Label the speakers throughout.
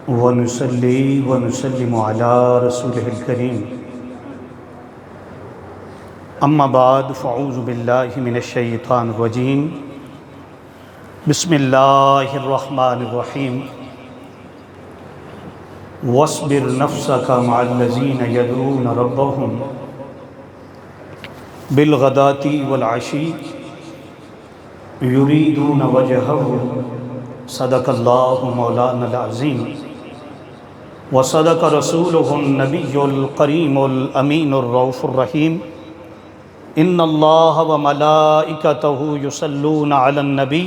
Speaker 1: ونصلي ونسلم على رسوله الكريم اما بعد فاعوذ باللہ من الشیطان الرجیم بسم اللہ الرحمن الرحیم واصبر نفسك مع الذين يدعون ربهم بالغداة والعشي يريدون وجهه صدق اللہ مولانا العظیم وصدق رسوله النبی الکریم الامین الرؤوف الرحیم ان اللہ وملائکتہ یصلون علی النبی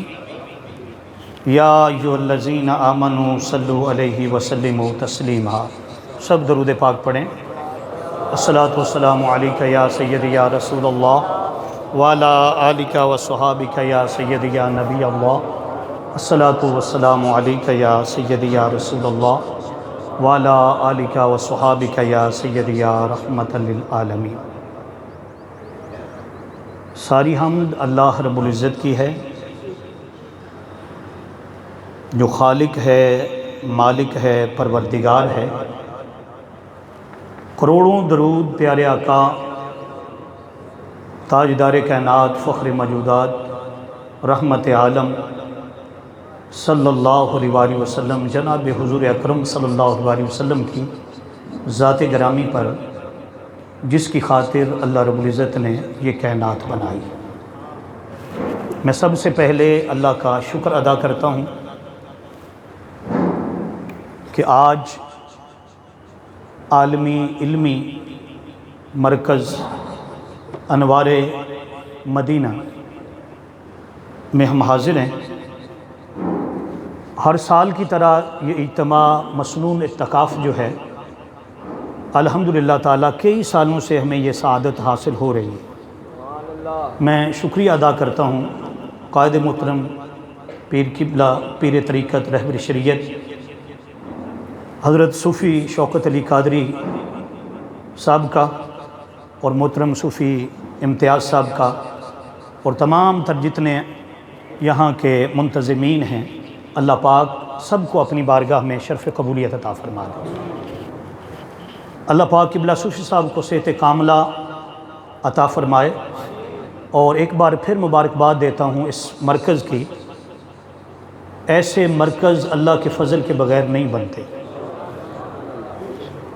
Speaker 1: یا ایھا الذین آمنوا صلوا علیہ وسلموا تسلیما۔ سب درود پاک پڑھیں۔ الصلاۃ والسلام علیک یا سیدی یا رسول اللہ وعلی آلک وصحابک یا سیدی یا نبی اللہ۔ الصلاۃ والسلام علیک یا سیدی یا رسول اللہ وعلی آلک وصحابک یا سیدی یا رحمۃ للعالمین۔ ساری حمد اللہ رب العزت کی ہے جو خالق ہے، مالک ہے، پروردگار ہے۔ کروڑوں درود پیارے آقا تاجدار کائنات فخر موجودات رحمت عالم صلی اللہ علیہ وآلہ وسلم جناب حضور اکرم صلی اللہ علیہ وسلم کی ذات گرامی پر جس کی خاطر اللہ رب العزت نے یہ کائنات بنائی۔ میں سب سے پہلے اللہ کا شکر ادا کرتا ہوں کہ آج عالمی علمی مرکز انوار مدینہ میں ہم حاضر ہیں۔ ہر سال کی طرح یہ اجتماع مسنون اعتکاف جو ہے الحمدللہ تعالیٰ کئی سالوں سے ہمیں یہ سعادت حاصل ہو رہی ہے۔ میں شکریہ ادا کرتا ہوں قائد محترم پیر قبلہ پیر طریقت رہبر شریعت حضرت صوفی شوکت علی قادری صاحب کا اور محترم صوفی امتیاز صاحب کا اور تمام تر جتنے یہاں کے منتظمین ہیں، اللہ پاک سب کو اپنی بارگاہ میں شرف قبولیت عطا فرما دے۔ اللہ پاک قبلہ صوفی صاحب کو صحت کاملہ عطا فرمائے، اور ایک بار پھر مبارکباد دیتا ہوں اس مرکز کی۔ ایسے مرکز اللہ کے فضل کے بغیر نہیں بنتے،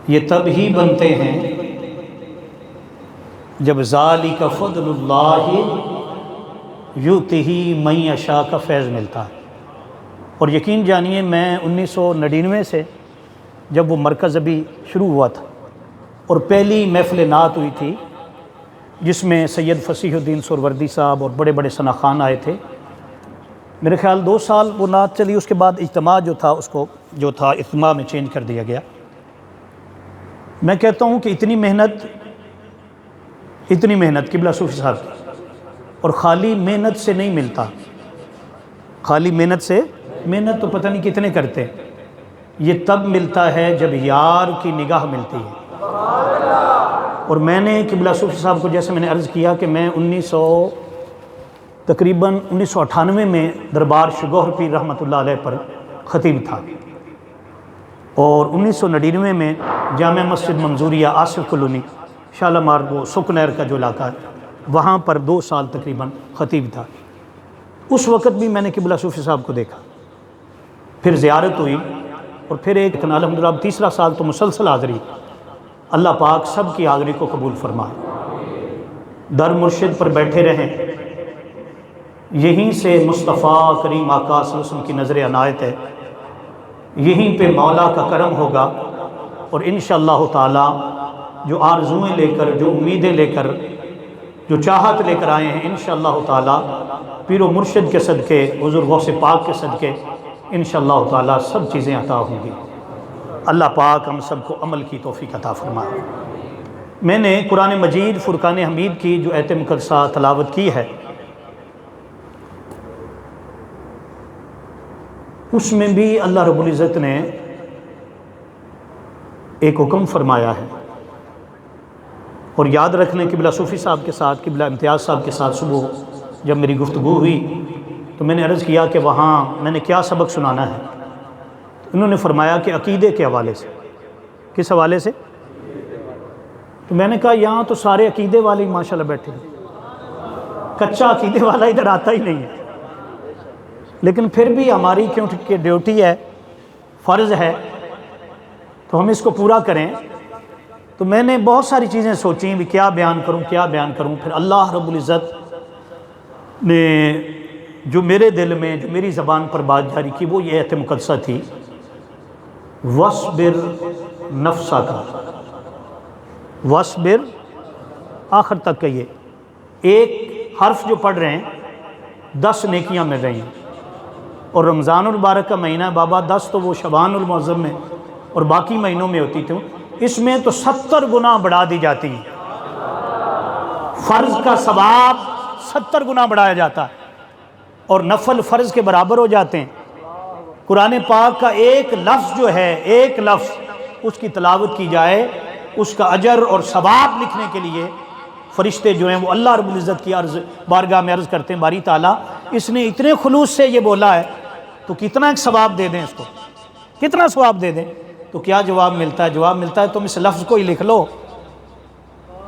Speaker 1: یہ تب ہی بنتے ہیں جب ذالک فضل اللہ یؤتیہ من یشاء کا فیض ملتا ہے۔ اور یقین جانیے میں 1999 سے جب وہ مرکز ابھی شروع ہوا تھا اور پہلی محفل نعت ہوئی تھی جس میں سید فصیح الدین سہروردی صاحب اور بڑے بڑے ثنا خان آئے تھے، میرے خیال 2 سال وہ نعت چلی، اس کے بعد اجتماع جو تھا اس کو اجتماع میں چینج کر دیا گیا۔ میں کہتا ہوں کہ اتنی محنت قبلہ صوفی صاحب کی، اور خالی محنت سے نہیں ملتا، خالی محنت تو پتہ نہیں کتنے کرتے، یہ تب ملتا ہے جب یار کی نگاہ ملتی ہے۔ اور میں نے قبلہ صوفی صاحب کو جیسے میں نے عرض کیا کہ میں تقریباً 1998 میں دربار شگوہر پیر رحمۃ اللہ علیہ پر خطیب تھا، اور 1999 میں جامع مسجد منظوریہ آصف کالونی شالمار وہ سکنیر کا جو علاقہ ہے وہاں پر 2 سال تقریباً خطیب تھا۔ اس وقت بھی میں نے قبلہ صوفی صاحب کو دیکھا، پھر زیارت ہوئی، اور پھر ایک الحمدللہ 3 سال تو مسلسل حاضری۔ اللہ پاک سب کی حاضری کو قبول فرمائے، در مرشد پر بیٹھے رہیں، یہیں سے مصطفیٰ کریم آقا صلی اللہ علیہ وسلم کی نظر عنایت ہے، یہیں پہ مولا کا کرم ہوگا، اور انشاءاللہ تعالی جو آرزوئیں لے کر، جو امیدیں لے کر، جو چاہت لے کر آئے ہیں، انشاءاللہ تعالی پیر و مرشد کے صدقے، حضور غوث پاک کے صدقے انشاءاللہ تعالی سب چیزیں عطا ہوں گی۔ اللہ پاک ہم سب کو عمل کی توفیق عطا فرمائے۔ میں نے قرآن مجید فرقان حمید کی جو آیت مقدسہ تلاوت کی ہے، اس میں بھی اللہ رب العزت نے ایک حکم فرمایا ہے، اور یاد رکھنے قبلہ صوفی صاحب کے ساتھ، قبلہ امتیاز صاحب کے ساتھ صبح جب میری گفتگو ہوئی تو میں نے عرض کیا کہ وہاں میں نے کیا سبق سنانا ہے، انہوں نے فرمایا کہ عقیدے کے حوالے سے۔ کس حوالے سے؟ تو میں نے کہا یہاں تو سارے عقیدے والے ہی ماشاءاللہ بیٹھے ہیں، کچا عقیدے والا ادھر آتا ہی نہیں ہے، لیکن پھر بھی ہماری کیونکہ ڈیوٹی ہے، فرض ہے، تو ہم اس کو پورا کریں۔ تو میں نے بہت ساری چیزیں سوچیں بھی کیا بیان کروں کیا بیان کروں، پھر اللہ رب العزت نے جو میرے دل میں جو میری زبان پر بات جاری کی وہ یہ آیت مقدسہ تھی، وَاصْبِرْ نَفْسَكَ، وَاصْبِرْ آخر تک کہیے، ایک حرف جو پڑھ رہے ہیں 10 نیکیاں مل رہی ہیں، اور رمضان المبارک کا مہینہ ہے بابا، 10 تو وہ شعبان المعظم میں اور باقی مہینوں میں ہوتی تھیں، اس میں تو 70 گنا بڑھا دی جاتی ہیں، فرض کا ثواب 70 گنا بڑھایا جاتا ہے، اور نفل فرض کے برابر ہو جاتے ہیں۔ قرآن پاک کا ایک لفظ جو ہے، ایک لفظ اس کی تلاوت کی جائے، اس کا اجر اور ثواب لکھنے کے لیے فرشتے جو ہیں وہ اللہ رب العزت کی بارگاہ میں عرض کرتے ہیں، باری تعالیٰ اس نے اتنے خلوص سے یہ بولا ہے تو کتنا ایک ثواب دے دیں اس کو، کتنا ثواب دے دیں؟ تو کیا جواب ملتا ہے؟ جواب ملتا ہے تم اس لفظ کو ہی لکھ لو،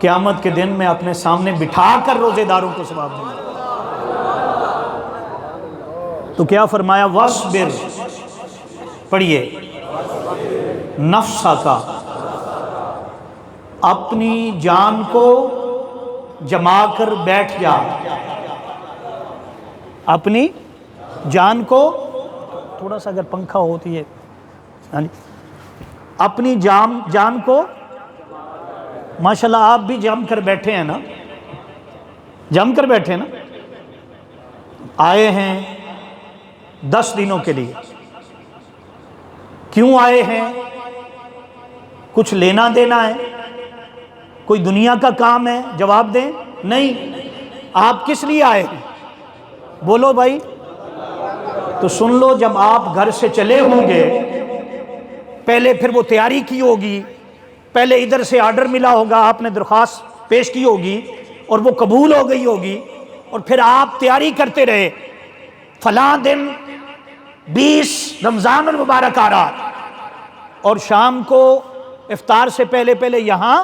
Speaker 1: قیامت کے دن میں اپنے سامنے بٹھا کر روزے داروں کو ثواب دوں گا۔ تو کیا فرمایا؟ وَاصْبِرْ، پڑھیے، نَفْسَكَ، اپنی جان کو جما کر بیٹھ جا، اپنی جان کو، تھوڑا سا اگر پنکھا ہوتی ہے، اپنی جان کو، ماشاءاللہ آپ بھی جم کر بیٹھے ہیں نا، جم کر بیٹھے ہیں نا، آئے ہیں 10 دنوں کے لیے، کیوں آئے ہیں؟ کچھ لینا دینا ہے؟ کوئی دنیا کا کام ہے؟ جواب دیں، نہیں۔ آپ کس لیے آئے ہیں؟ بولو بھائی، تو سن لو، جب آپ گھر سے چلے ہوں گے، پہلے پھر وہ تیاری کی ہوگی، پہلے ادھر سے آرڈر ملا ہوگا، آپ نے درخواست پیش کی ہوگی اور وہ قبول ہو گئی ہوگی، اور پھر آپ تیاری کرتے رہے، فلاں دن 20 رمضان المبارک آ رہا، اور شام کو افطار سے پہلے پہلے یہاں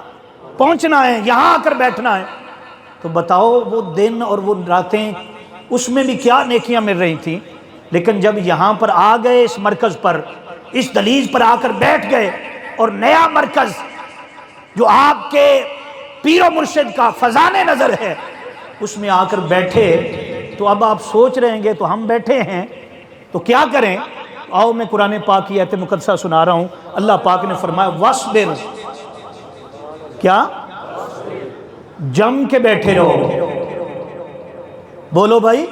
Speaker 1: پہنچنا ہے، یہاں آ کر بیٹھنا ہے، تو بتاؤ وہ دن اور وہ راتیں اس میں بھی کیا نیکیاں مل رہی تھیں۔ لیکن جب یہاں پر آ گئے، اس مرکز پر، اس دہلیز پر آ کر بیٹھ گئے، اور نیا مرکز جو آپ کے پیر و مرشد کا فضان نظر ہے اس میں آ کر بیٹھے، تو اب آپ سوچ رہیں گے تو ہم بیٹھے ہیں تو کیا کریں؟ آؤ میں قرآن پاک کی آیت مقدسہ سنا رہا ہوں۔ اللہ پاک نے فرمایا وَاصْبِرْ، کیا؟ جم کے بیٹھے رہو، بولو بھائی،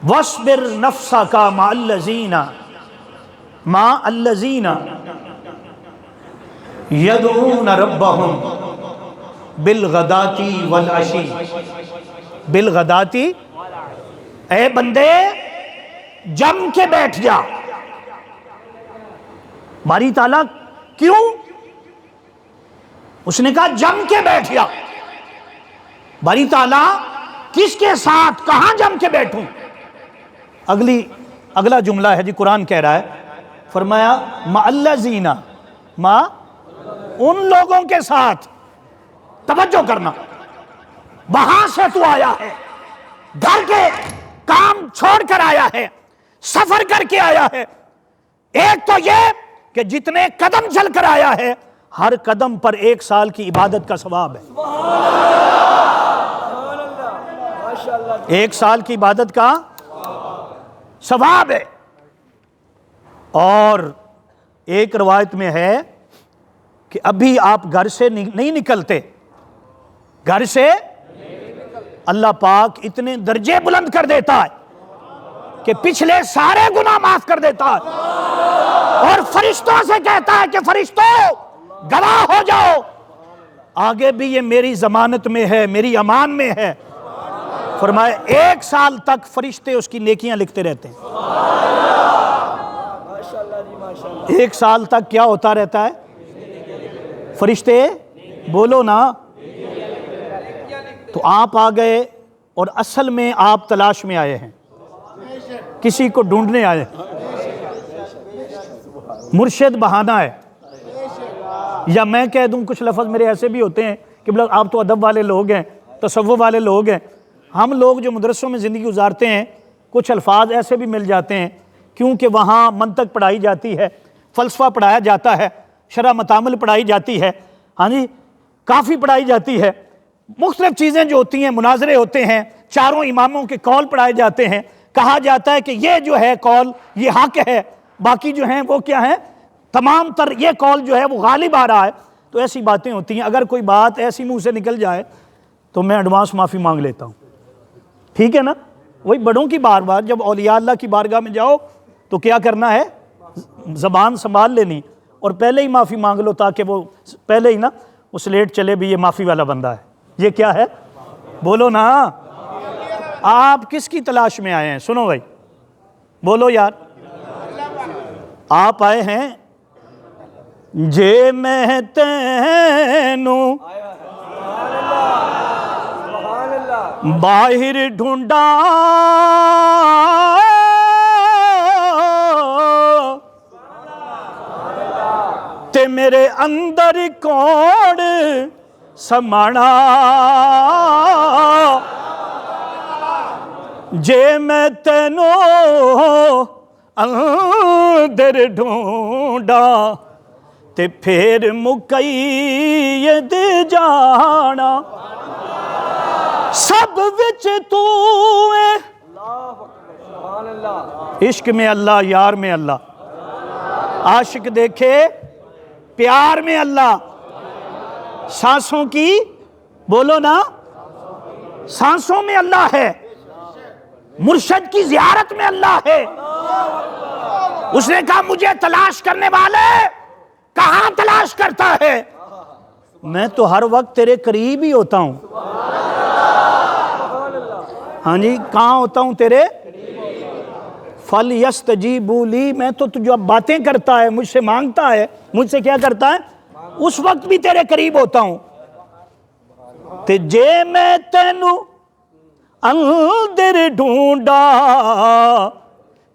Speaker 1: وَاصْبِرْ نَفْسَكَ مَعَ الَّذِينَ يَدْعُونَ رَبَّهُمْ بِالْغَدَاةِ وَالْعَشِيِّ، بالغداتی، اے بندے جم کے بیٹھ جا۔ باری تعالیٰ کیوں؟ اس نے کہا جم کے بیٹھ جا۔ باری تعالیٰ کس کے ساتھ کہاں جم کے بیٹھوں؟ اگلا جملہ ہے جی، قرآن کہہ رہا ہے، فرمایا مَعَ الَّذِينَ، مَعَ ان لوگوں کے ساتھ، توجہ کرنا، وہاں سے تو آیا ہے، گھر کے کام چھوڑ کر آیا ہے، سفر کر کے آیا ہے، ایک تو یہ کہ جتنے قدم چل کر آیا ہے ہر قدم پر 1 سال کی عبادت کا ثواب ہے، 1 سال کی عبادت کا ثواب ہے۔ اور ایک روایت میں ہے کہ ابھی آپ گھر سے نہیں نکلتے، گھر سے اللہ پاک اتنے درجے بلند کر دیتا ہے کہ پچھلے سارے گناہ معاف کر دیتا ہے، اور فرشتوں سے کہتا ہے کہ فرشتوں گواہ ہو جاؤ، آگے بھی یہ میری ضمانت میں ہے، میری امان میں ہے۔ فرمایا 1 سال تک فرشتے اس کی نیکیاں لکھتے رہتے ہیں، 1 سال تک کیا ہوتا رہتا ہے؟ فرشتے بولو نا۔ تو آپ آ گئے، اور اصل میں آپ تلاش میں آئے ہیں، کسی کو ڈھونڈنے آئے ہیں، مرشد بہانہ ہے، یا میں کہہ دوں کچھ لفظ میرے ایسے بھی ہوتے ہیں کہ آپ تو ادب والے لوگ ہیں، تصوف والے لوگ ہیں، ہم لوگ جو مدرسوں میں زندگی گزارتے ہیں کچھ الفاظ ایسے بھی مل جاتے ہیں کیونکہ وہاں منطق پڑھائی جاتی ہے، فلسفہ پڑھایا جاتا ہے، شرح متعامل پڑھائی جاتی ہے، ہاں جی کافی پڑھائی جاتی ہے، مختلف چیزیں جو ہوتی ہیں، مناظرے ہوتے ہیں، چاروں اماموں کے قول پڑھائے جاتے ہیں، کہا جاتا ہے کہ یہ جو ہے قول یہ حق ہے، باقی جو ہیں وہ کیا ہیں، تمام تر یہ قول جو ہے وہ غالب آ رہا ہے۔ تو ایسی باتیں ہوتی ہیں، اگر کوئی بات ایسی منہ سے نکل جائے تو میں ایڈوانس معافی مانگ لیتا ہوں، ٹھیک ہے نا؟ وہی بڑوں کی بار بار جب اولیاء اللہ کی بارگاہ میں جاؤ تو کیا کرنا ہے، زبان سنبھال لینی اور پہلے ہی معافی مانگ لو، تاکہ وہ پہلے ہی نا وہ سلیٹ چلے بھی یہ معافی والا بندہ ہے، یہ کیا ہے، بولو نا۔ آپ کس کی تلاش میں آئے ہیں؟ سنو بھائی، بولو یار، آپ آئے ہیں جے میں تینوں باہر ڈھونڈا تے میرے اندر کوڑ سمانا، جے میں تینوں اندر ڈھونڈا تے پھر مقید جانا، سب وچ تو ہے، عشق میں اللہ، یار میں اللہ، عاشق دیکھے پیار میں اللہ، سانسوں کی بولو نا، سانسوں میں اللہ ہے، مرشد کی زیارت میں اللہ ہے۔ اس نے کہا مجھے تلاش کرنے والے کہاں تلاش کرتا ہے، میں تو ہر وقت تیرے قریب ہی ہوتا ہوں، ہاں جی کہاں ہوتا ہوں، تیرے فَلْيَسْتَجِيبُوا لِي، میں تو جو باتیں کرتا ہے، مجھ سے مانگتا ہے، مجھ سے کیا کرتا ہے، اس وقت بھی تیرے قریب ہوتا ہوں۔ تے جے میں تینوں اندر ڈھونڈا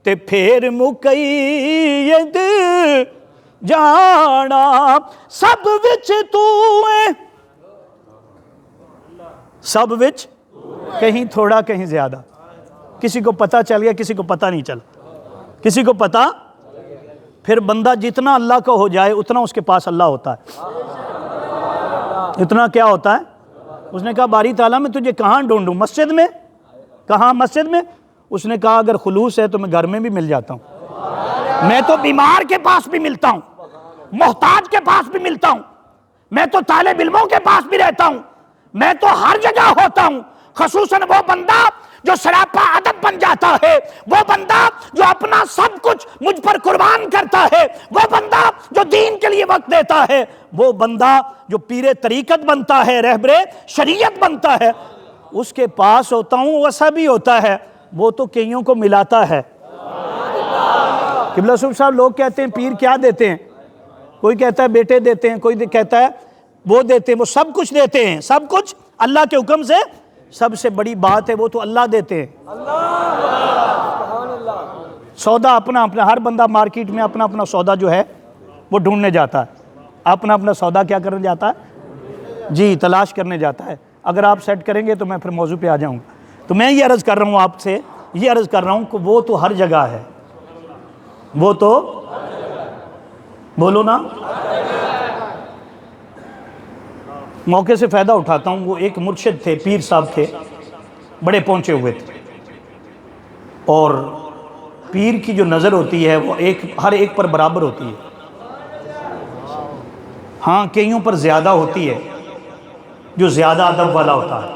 Speaker 1: تے پھر مقید جانا، سب وچ تو ہے، سب وچ کہیں تھوڑا کہیں زیادہ، کسی کو پتہ چل گیا کسی کو پتہ نہیں چلا، کسی کو پتہ، پھر بندہ جتنا اللہ کا ہو جائے اتنا اس کے پاس اللہ ہوتا ہے، اتنا کیا ہوتا ہے۔ اس نے کہا باری تعالیٰ میں تجھے کہاں ڈھونڈوں، مسجد میں، کہاں مسجد میں؟ اس نے کہا اگر خلوص ہے تو میں گھر میں بھی مل جاتا ہوں، میں تو بیمار کے پاس بھی ملتا ہوں، محتاج کے پاس بھی ملتا ہوں، میں تو طالب علموں کے پاس بھی رہتا ہوں، میں تو ہر جگہ ہوتا ہوں، خصوصاً وہ بندہ جو سراپا ادب بن جاتا ہے، وہ بندہ جو اپنا سب کچھ مجھ پر قربان کرتا ہے، وہ بندہ جو دین کے لیے وقت دیتا ہے، وہ بندہ جو پیر طریقت بنتا ہے، رہبر شریعت بنتا ہے، اس کے پاس ہوتا ہوں۔ ویسا بھی ہوتا ہے وہ تو کئیوں کو ملاتا ہے۔ قبلہ صاحب لوگ کہتے ہیں پیر کیا دیتے ہیں، کوئی کہتا ہے بیٹے دیتے ہیں، کوئی کہتا ہے وہ دیتے ہیں، وہ سب کچھ دیتے ہیں، سب کچھ اللہ کے حکم سے، سب سے بڑی بات ہے وہ تو اللہ دیتے ہیں۔ سودا اپنا اپنا، ہر بندہ مارکیٹ میں اپنا اپنا سودا جو ہے وہ ڈھونڈنے جاتا ہے، اپنا اپنا سودا کیا کرنے جاتا ہے، جی تلاش کرنے جاتا ہے۔ اگر آپ سیٹ کریں گے تو میں پھر موضوع پہ آ جاؤں گا۔ تو میں یہ عرض کر رہا ہوں آپ سے، یہ عرض کر رہا ہوں کہ وہ تو ہر جگہ ہے، وہ تو بولو نا۔ موقع سے فائدہ اٹھاتا ہوں، وہ ایک مرشد تھے، پیر صاحب تھے، بڑے پہنچے ہوئے تھے، اور پیر کی جو نظر ہوتی ہے وہ ہر ایک پر برابر ہوتی ہے، ہاں کئیوں پر زیادہ ہوتی ہے، جو زیادہ ادب والا ہوتا ہے،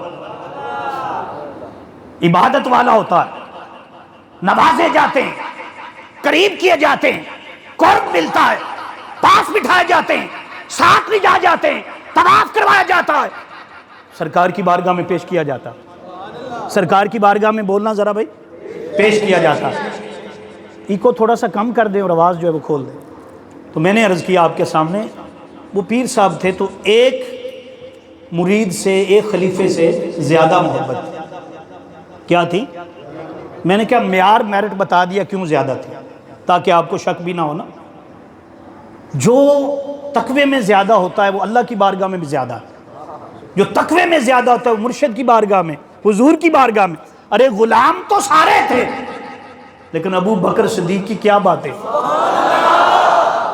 Speaker 1: عبادت والا ہوتا ہے، نوازے جاتے ہیں، قریب کیے جاتے ہیں، قرب ملتا ہے، پاس بٹھائے جاتے ہیں، ساتھ لے جاتے ہیں، طواف کروایا جاتا ہے، سرکار کی بارگاہ میں پیش کیا جاتا ہے، سرکار کی بارگاہ میں بولنا ذرا بھائی، پیش کیا جاتا ہے۔ ایکو تھوڑا سا کم کر دیں اور آواز جو ہے وہ کھول دیں۔ تو میں نے عرض کیا آپ کے سامنے، وہ پیر صاحب تھے تو ایک مرید سے، ایک خلیفے سے زیادہ محبت تھی۔ کیا تھی؟ میں نے کیا معیار میرٹ بتا دیا کیوں زیادہ تھی، تاکہ آپ کو شک بھی نہ ہونا۔ جو تقوی میں زیادہ ہوتا ہے وہ اللہ کی بارگاہ میں بھی زیادہ ہے، جو تقوی میں زیادہ ہوتا ہے وہ مرشد کی بارگاہ میں، حضور کی بارگاہ میں۔ ارے غلام تو سارے تھے، لیکن ابو بکر صدیق کی کیا بات ہے،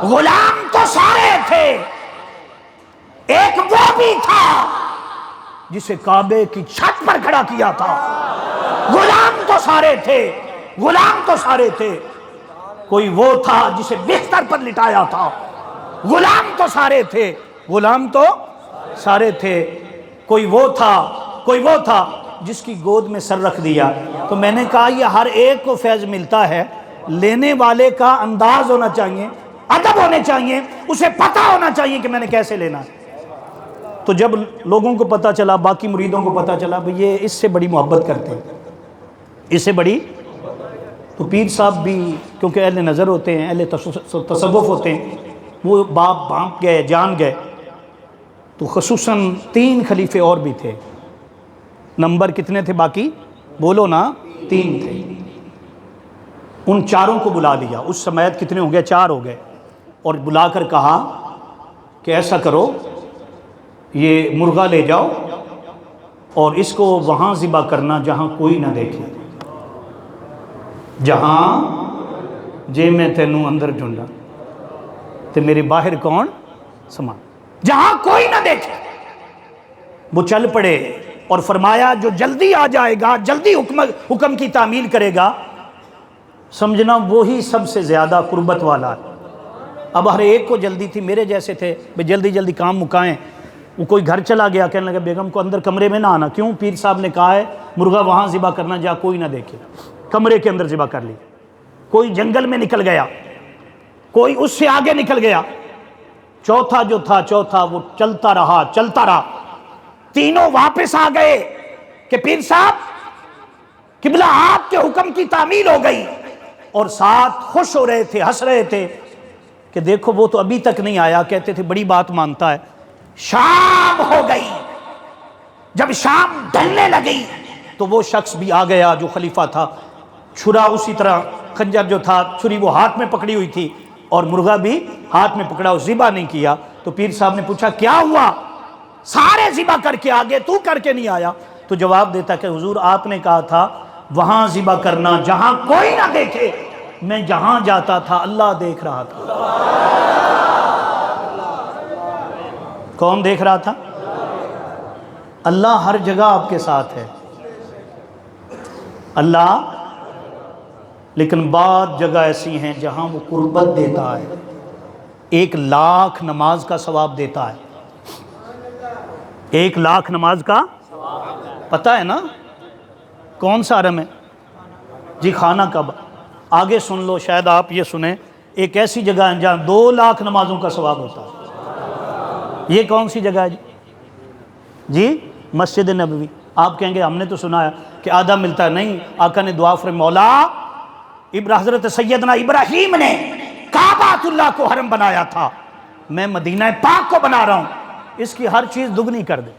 Speaker 1: غلام تو سارے تھے، ایک وہ بھی تھا جسے کعبے کی چھت پر کھڑا کیا تھا۔ غلام تو سارے تھے، غلام تو سارے تھے، کوئی وہ تھا جسے بستر پر لٹایا تھا۔ غلام تو سارے تھے، غلام تو سارے تھے، کوئی وہ تھا جس کی گود میں سر رکھ دیا۔ تو میں نے کہا یہ ہر ایک کو فیض ملتا ہے، لینے والے کا انداز ہونا چاہیے، ادب ہونے چاہیے، اسے پتہ ہونا چاہیے کہ میں نے کیسے لینا ہے۔ تو جب لوگوں کو پتہ چلا، باقی مریدوں کو پتہ چلا بھئی یہ اس سے بڑی محبت کرتے ہیں، اس سے بڑی، تو پیر صاحب بھی کیونکہ اہل نظر ہوتے ہیں، اہل تصوف ہوتے ہیں، وہ باپ بھانپ گئے، جان گئے۔ تو خصوصاً 3 خلیفے اور بھی تھے، نمبر کتنے تھے باقی بولو نا، 3 تھے۔ ان چاروں کو بلا لیا، اس سمیت کتنے ہو گئے، 4 ہو گئے، اور بلا کر کہا کہ ایسا کرو، یہ مرغا لے جاؤ اور اس کو وہاں ذبح کرنا جہاں کوئی نہ دیکھے، جہاں جے میں تینوں اندر ڈھونڈا تے میرے باہر کون سما، جہاں کوئی نہ دیکھے۔ وہ چل پڑے اور فرمایا جو جلدی آ جائے گا، جلدی حکم کی تعمیل کرے گا، سمجھنا وہی سب سے زیادہ قربت والا ہے۔ اب ہر ایک کو جلدی تھی، میرے جیسے تھے بھئی جلدی جلدی کام مکائیں۔ وہ کوئی گھر چلا گیا، کہنے لگا بیگم کو اندر کمرے میں نہ آنا، کیوں؟ پیر صاحب نے کہا ہے مرغا وہاں ذبح کرنا جہاں کوئی نہ دیکھے، کمرے کے اندر ذبح کر لی۔ کوئی جنگل میں نکل گیا، کوئی اس سے آگے نکل گیا، چوتھا جو تھا وہ چلتا رہا، تینوں واپس آ گئے کہ پیر صاحب قبلہ آپ کے حکم کی تعمیل ہو گئی، اور ساتھ خوش ہو رہے تھے، ہنس رہے تھے کہ دیکھو وہ تو ابھی تک نہیں آیا، کہتے تھے بڑی بات مانتا ہے۔ شام ہو گئی، جب شام ڈھلنے لگی تو وہ شخص بھی آ گیا جو خلیفہ تھا، چھرا اسی طرح، خنجر جو تھا، چھری وہ ہاتھ میں پکڑی ہوئی تھی اور مرغا بھی ہاتھ میں پکڑا، وہ ذبح نہیں کیا۔ تو پیر صاحب نے پوچھا کیا ہوا، سارے ذبح کر کے آگے، تو کر کے نہیں آیا؟ تو جواب دیتا کہ حضور آپ نے کہا تھا وہاں ذبح کرنا جہاں کوئی نہ دیکھے، میں جہاں جاتا تھا اللہ دیکھ رہا تھا۔ کون دیکھ رہا تھا؟ اللہ ہر جگہ آپ کے ساتھ ہے، اللہ، لیکن بعض جگہ ایسی ہیں جہاں وہ قربت دیتا ہے، 1,00,000 نماز کا ثواب دیتا ہے، 1,00,000 نماز کا، پتہ ہے نا کون سا حرم ہے جی؟ خانہ کعبہ۔ آگے سن لو، شاید آپ یہ سنیں، ایک ایسی جگہ ہے جہاں 2,00,000 نمازوں کا ثواب ہوتا ہے۔ یہ کون سی جگہ ہے جی؟ مسجد نبوی۔ آپ کہیں گے ہم نے تو سنا ہے کہ آدھا ملتا ہے، نہیں، آقا نے دعا فرمائی، مولا حضرت سیدنا ابراہیم نے کعبۃ اللہ کو حرم بنایا تھا، میں مدینہ پاک کو بنا رہا ہوں، اس کی ہر چیز دگنی کر دے۔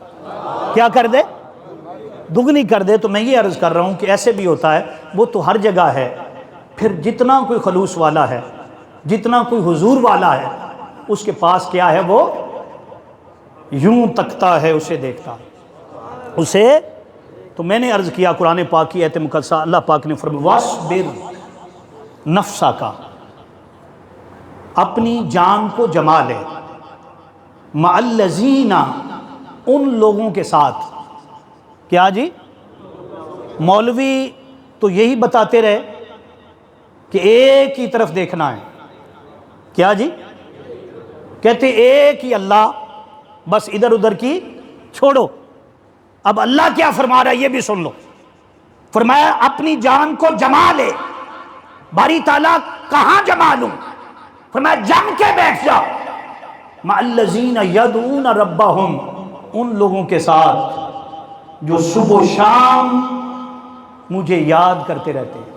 Speaker 1: کیا کر دے؟ دگنی کر دے۔ تو میں یہ عرض کر رہا ہوں کہ ایسے بھی ہوتا ہے، وہ تو ہر جگہ ہے، پھر جتنا کوئی خلوص والا ہے، جتنا کوئی حضور والا ہے، اس کے پاس کیا ہے، وہ یوں تکتا ہے، اسے دیکھتا اسے۔ تو میں نے عرض کیا قرآن پاک کی آیت مقدسہ، اللہ پاک نے فرمایا وَاصْبِرْ نَفْسَکَ، اپنی جان کو جما لے، مَعَ الَّذِينَ، ان لوگوں کے ساتھ۔ کیا جی؟ مولوی تو یہی بتاتے رہے کہ ایک ہی طرف دیکھنا ہے، کیا جی؟ کہتے ایک ہی اللہ، بس ادھر ادھر کی چھوڑو۔ اب اللہ کیا فرما رہا ہے یہ بھی سن لو، فرمایا اپنی جان کو جما لے۔ باری تعالیٰ کہاں جما لوں؟ فرمایا جم کے بیٹھ جا، مع الذین یدعون ربہم، ان لوگوں کے ساتھ جو صبح و شام مجھے یاد کرتے رہتے ہیں،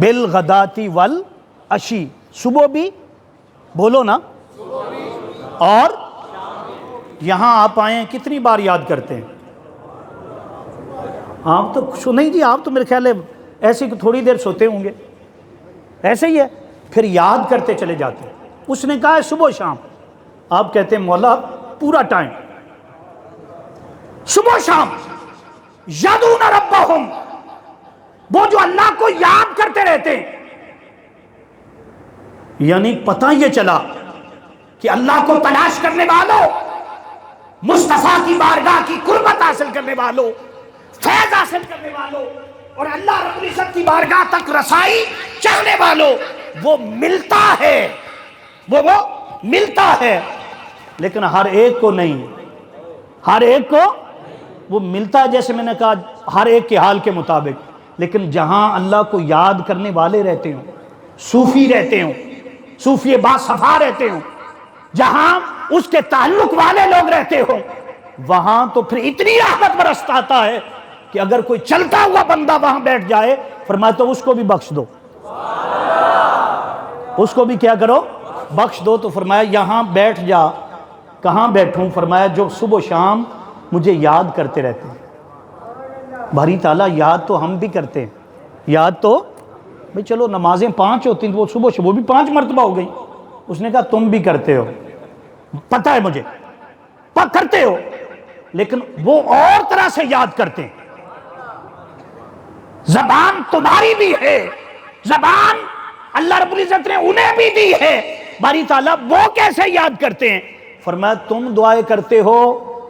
Speaker 1: بالغداتی والعشی، صبح بھی بولو نا، اور یہاں آپ آئے ہیں کتنی بار یاد کرتے ہیں آپ؟ تو نہیں جی، آپ تو میرے خیال ہے ایسی تھوڑی دیر سوتے ہوں گے، ایسے ہی ہے۔ پھر یاد کرتے چلے جاتے ہیں۔ اس نے کہا ہے صبح و شام، آپ کہتے ہیں مولا پورا ٹائم، صبح و شام یدعون ربہم، وہ جو اللہ کو یاد کرتے رہتے ہیں، یعنی پتہ یہ چلا کہ اللہ کو تلاش کرنے والوں، مصطفیٰ کی بارگاہ کی قربت حاصل کرنے والوں، فیض حاصل کرنے والوں اور اللہ رب العزت کی بارگاہ تک رسائی چاہنے والوں، وہ ملتا ہے، وہ ملتا ہے، لیکن ہر ایک کو نہیں، ہر ایک کو وہ ملتا ہے، جیسے میں نے کہا ہر ایک کے حال کے مطابق، لیکن جہاں اللہ کو یاد کرنے والے رہتے ہوں، صوفی رہتے ہوں، صوفی باصفا رہتے ہوں، جہاں اس کے تعلق والے لوگ رہتے ہوں، وہاں تو پھر اتنی رحمت برستا ہے کہ اگر کوئی چلتا ہوا بندہ وہاں بیٹھ جائے، فرمایا تو اس کو بھی بخش دو، اس کو بھی کیا کرو، بخش دو۔ تو فرمایا یہاں بیٹھ جا۔ کہاں بیٹھوں؟ فرمایا جو صبح و شام مجھے یاد کرتے رہتے ہیں۔ باری تعالیٰ یاد تو ہم بھی کرتے ہیں، یاد تو بھئی چلو نمازیں 5 ہوتی ہیں، وہ صبح وہ بھی 5 مرتبہ ہو گئی۔ اس نے کہا تم بھی کرتے ہو، پتہ ہے مجھے، کرتے ہو، لیکن وہ اور طرح سے یاد کرتے ہیں۔ زبان تمہاری بھی ہے، زبان اللہ رب العزت نے انہیں بھی دی ہے، باری تعالیٰ وہ کیسے یاد کرتے ہیں؟ فرمایا تم دعائیں کرتے ہو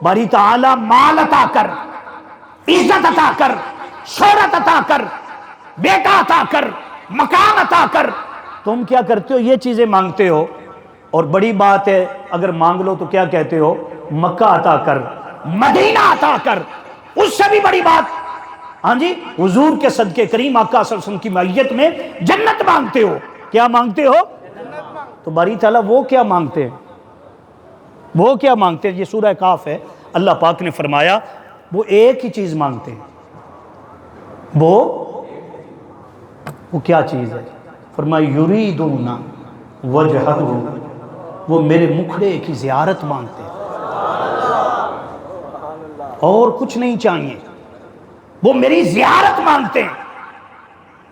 Speaker 1: باری تعالیٰ مال عطا کر، عزت عطا کر، شہرت عطا کر، بیٹا عطا کر، مکان عطا کر، تم کیا کرتے ہو؟ یہ چیزیں مانگتے ہو، اور بڑی بات ہے اگر مانگ لو تو کیا کہتے ہو؟ مکہ عطا کر، مدینہ عطا کر، اس سے بھی بڑی بات، ہاں جی حضور کے صدقے کریم آقا صلی اللہ علیہ وسلم کی معیت میں جنت مانگتے ہو۔ کیا مانگتے ہو؟ تو باری تعالیٰ وہ کیا مانگتے ہیں؟ وہ کیا مانگتے ہیں؟ یہ سورہ کاف ہے، اللہ پاک نے فرمایا وہ ایک ہی چیز مانگتے ہیں۔ وہ کیا چیز ہے؟ فرمایا یریدون وجہہ، وہ میرے مکھڑے کی زیارت مانگتے ہیں، اور کچھ نہیں چاہیے، وہ میری زیارت مانگتے ہیں۔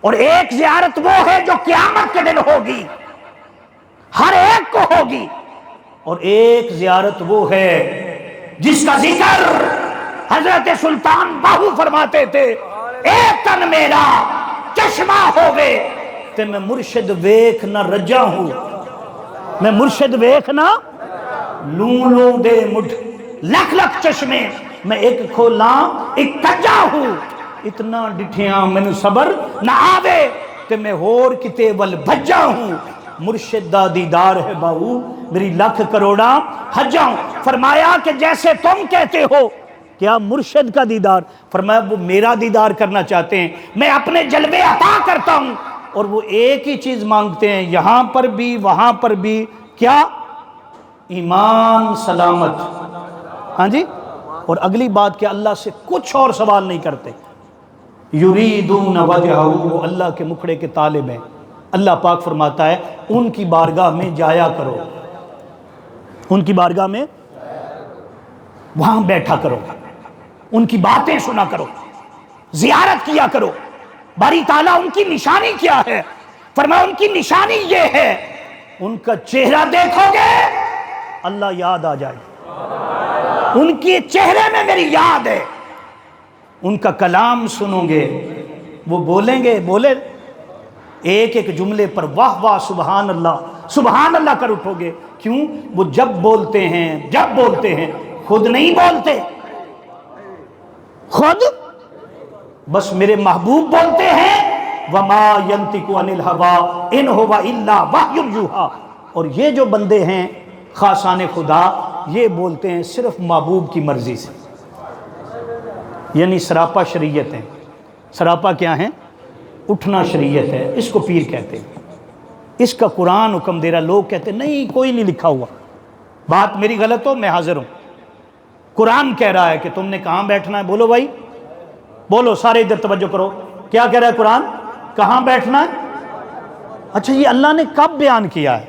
Speaker 1: اور ایک زیارت وہ ہے جو قیامت کے دن ہوگی، ہر ایک کو ہوگی، اور ایک زیارت وہ ہے جس کا ذکر حضرت سلطان باہو فرماتے تھے، ایک تن میرا چشمہ ہوگے تے میں مرشد ویکھ نہ رجا ہوں، میں مرشد ویکھ نہ لوں لوں دے مٹھ لکھ لکھ چشمے، میں ایک کھولاں ایک کجا ہوں، اتنا ڈٹھیاں میں صبر نہ آوے تے میں ہور کتے ول بھجا ہوں، مرشد دا دیدار ہے باہو میری لکھ کروڑا حجا ہوں۔ فرمایا کہ جیسے تم کہتے ہو کیا مرشد کا دیدار، فرمایا وہ میرا دیدار کرنا چاہتے ہیں، میں اپنے جلوے عطا کرتا ہوں، اور وہ ایک ہی چیز مانگتے ہیں یہاں پر بھی وہاں پر بھی، کیا؟ ایمان سلامت، ہاں جی، اور اگلی بات کہ اللہ سے کچھ اور سوال نہیں کرتے۔ یریدون وجہہ، وہ اللہ کے مکھڑے کے طالب ہیں۔ اللہ پاک فرماتا ہے ان کی بارگاہ میں جایا کرو، ان کی بارگاہ میں وہاں بیٹھا کرو، ان کی باتیں سنا کرو، زیارت کیا کرو۔ باری تعالیٰ ان کی نشانی کیا ہے؟ فرمایا ان کی نشانی یہ ہے ان کا چہرہ دیکھو گے اللہ یاد آ جائے، ان کے چہرے میں میری یاد ہے، ان کا کلام سنو گے وہ بولیں گے، بولے ایک ایک جملے پر واہ واہ سبحان اللہ کر اٹھو گے۔ کیوں؟ وہ جب بولتے ہیں خود نہیں بولتے، خود بس میرے محبوب بولتے ہیں، وما ينطق عن الهوى ان هو الا وحی یوحی، اور یہ جو بندے ہیں خاصان خدا یہ بولتے ہیں صرف محبوب کی مرضی سے، یعنی سراپا شریعت ہے۔ سراپا کیا ہے؟ اٹھنا شریعت ہے، اس کو پیر کہتے ہیں، اس کا قرآن حکم دے رہا۔ لوگ کہتے ہیں نہیں کوئی نہیں لکھا ہوا، بات میری غلط ہو میں حاضر ہوں، قرآن کہہ رہا ہے کہ تم نے کہاں بیٹھنا ہے، بولو بھائی بولو، سارے ادھر توجہ کرو، کیا کہہ رہا ہے قرآن؟ کہاں بیٹھنا ہے؟ اچھا یہ اللہ نے کب بیان کیا ہے؟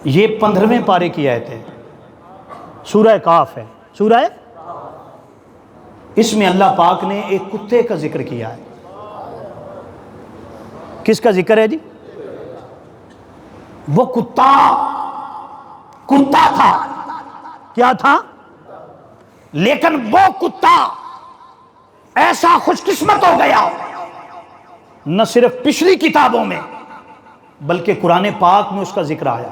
Speaker 1: یہ 15ویں پارے کی آیت ہے، سورہ کاف ہے، سورہ، اس میں اللہ پاک نے ایک کتے کا ذکر کیا ہے۔ کس کا ذکر ہے جی؟ وہ کتا تھا. کیا تھا؟ لیکن وہ کتا ایسا خوش قسمت ہو گیا، نہ صرف پچھلی کتابوں میں بلکہ قرآن پاک میں اس کا ذکر آیا.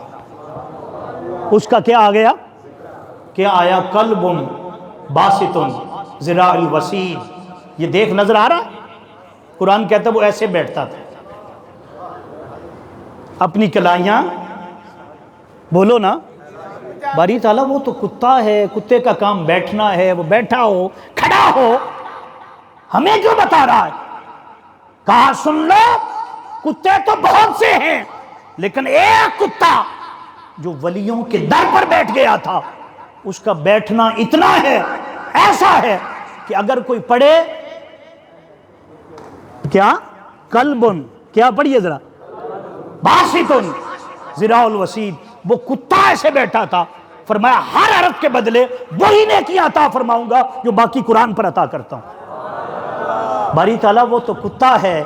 Speaker 1: اس کا کیا آ گیا؟ کیا آیا؟ قلب باسط ذراع الوسیع. یہ دیکھ نظر آ رہا ہے؟ قرآن کہتا ہے وہ ایسے بیٹھتا تھا، اپنی کلائیاں بولو نا باری تعالیٰ وہ تو کتا ہے، کتے کا کام بیٹھنا ہے، وہ بیٹھا ہو کھڑا ہو، ہمیں کیوں بتا رہا ہے؟ کہا سن لو کتے تو بہت سے ہیں، لیکن ایک کتا جو ولیوں کے در پر بیٹھ گیا تھا، اس کا بیٹھنا اتنا ہے، ایسا ہے کہ اگر کوئی پڑھے کیا قلبن، کیا پڑھیے ذرا، باسطن ذراع الوسیع، وہ کتا ایسے بیٹھا تھا. فرمایا ہر عرب کے بدلے وہی نیکی عطا فرماؤں گا جو باقی قرآن پر عطا کرتا ہوں. باری تعالیٰ وہ تو کتا ہے.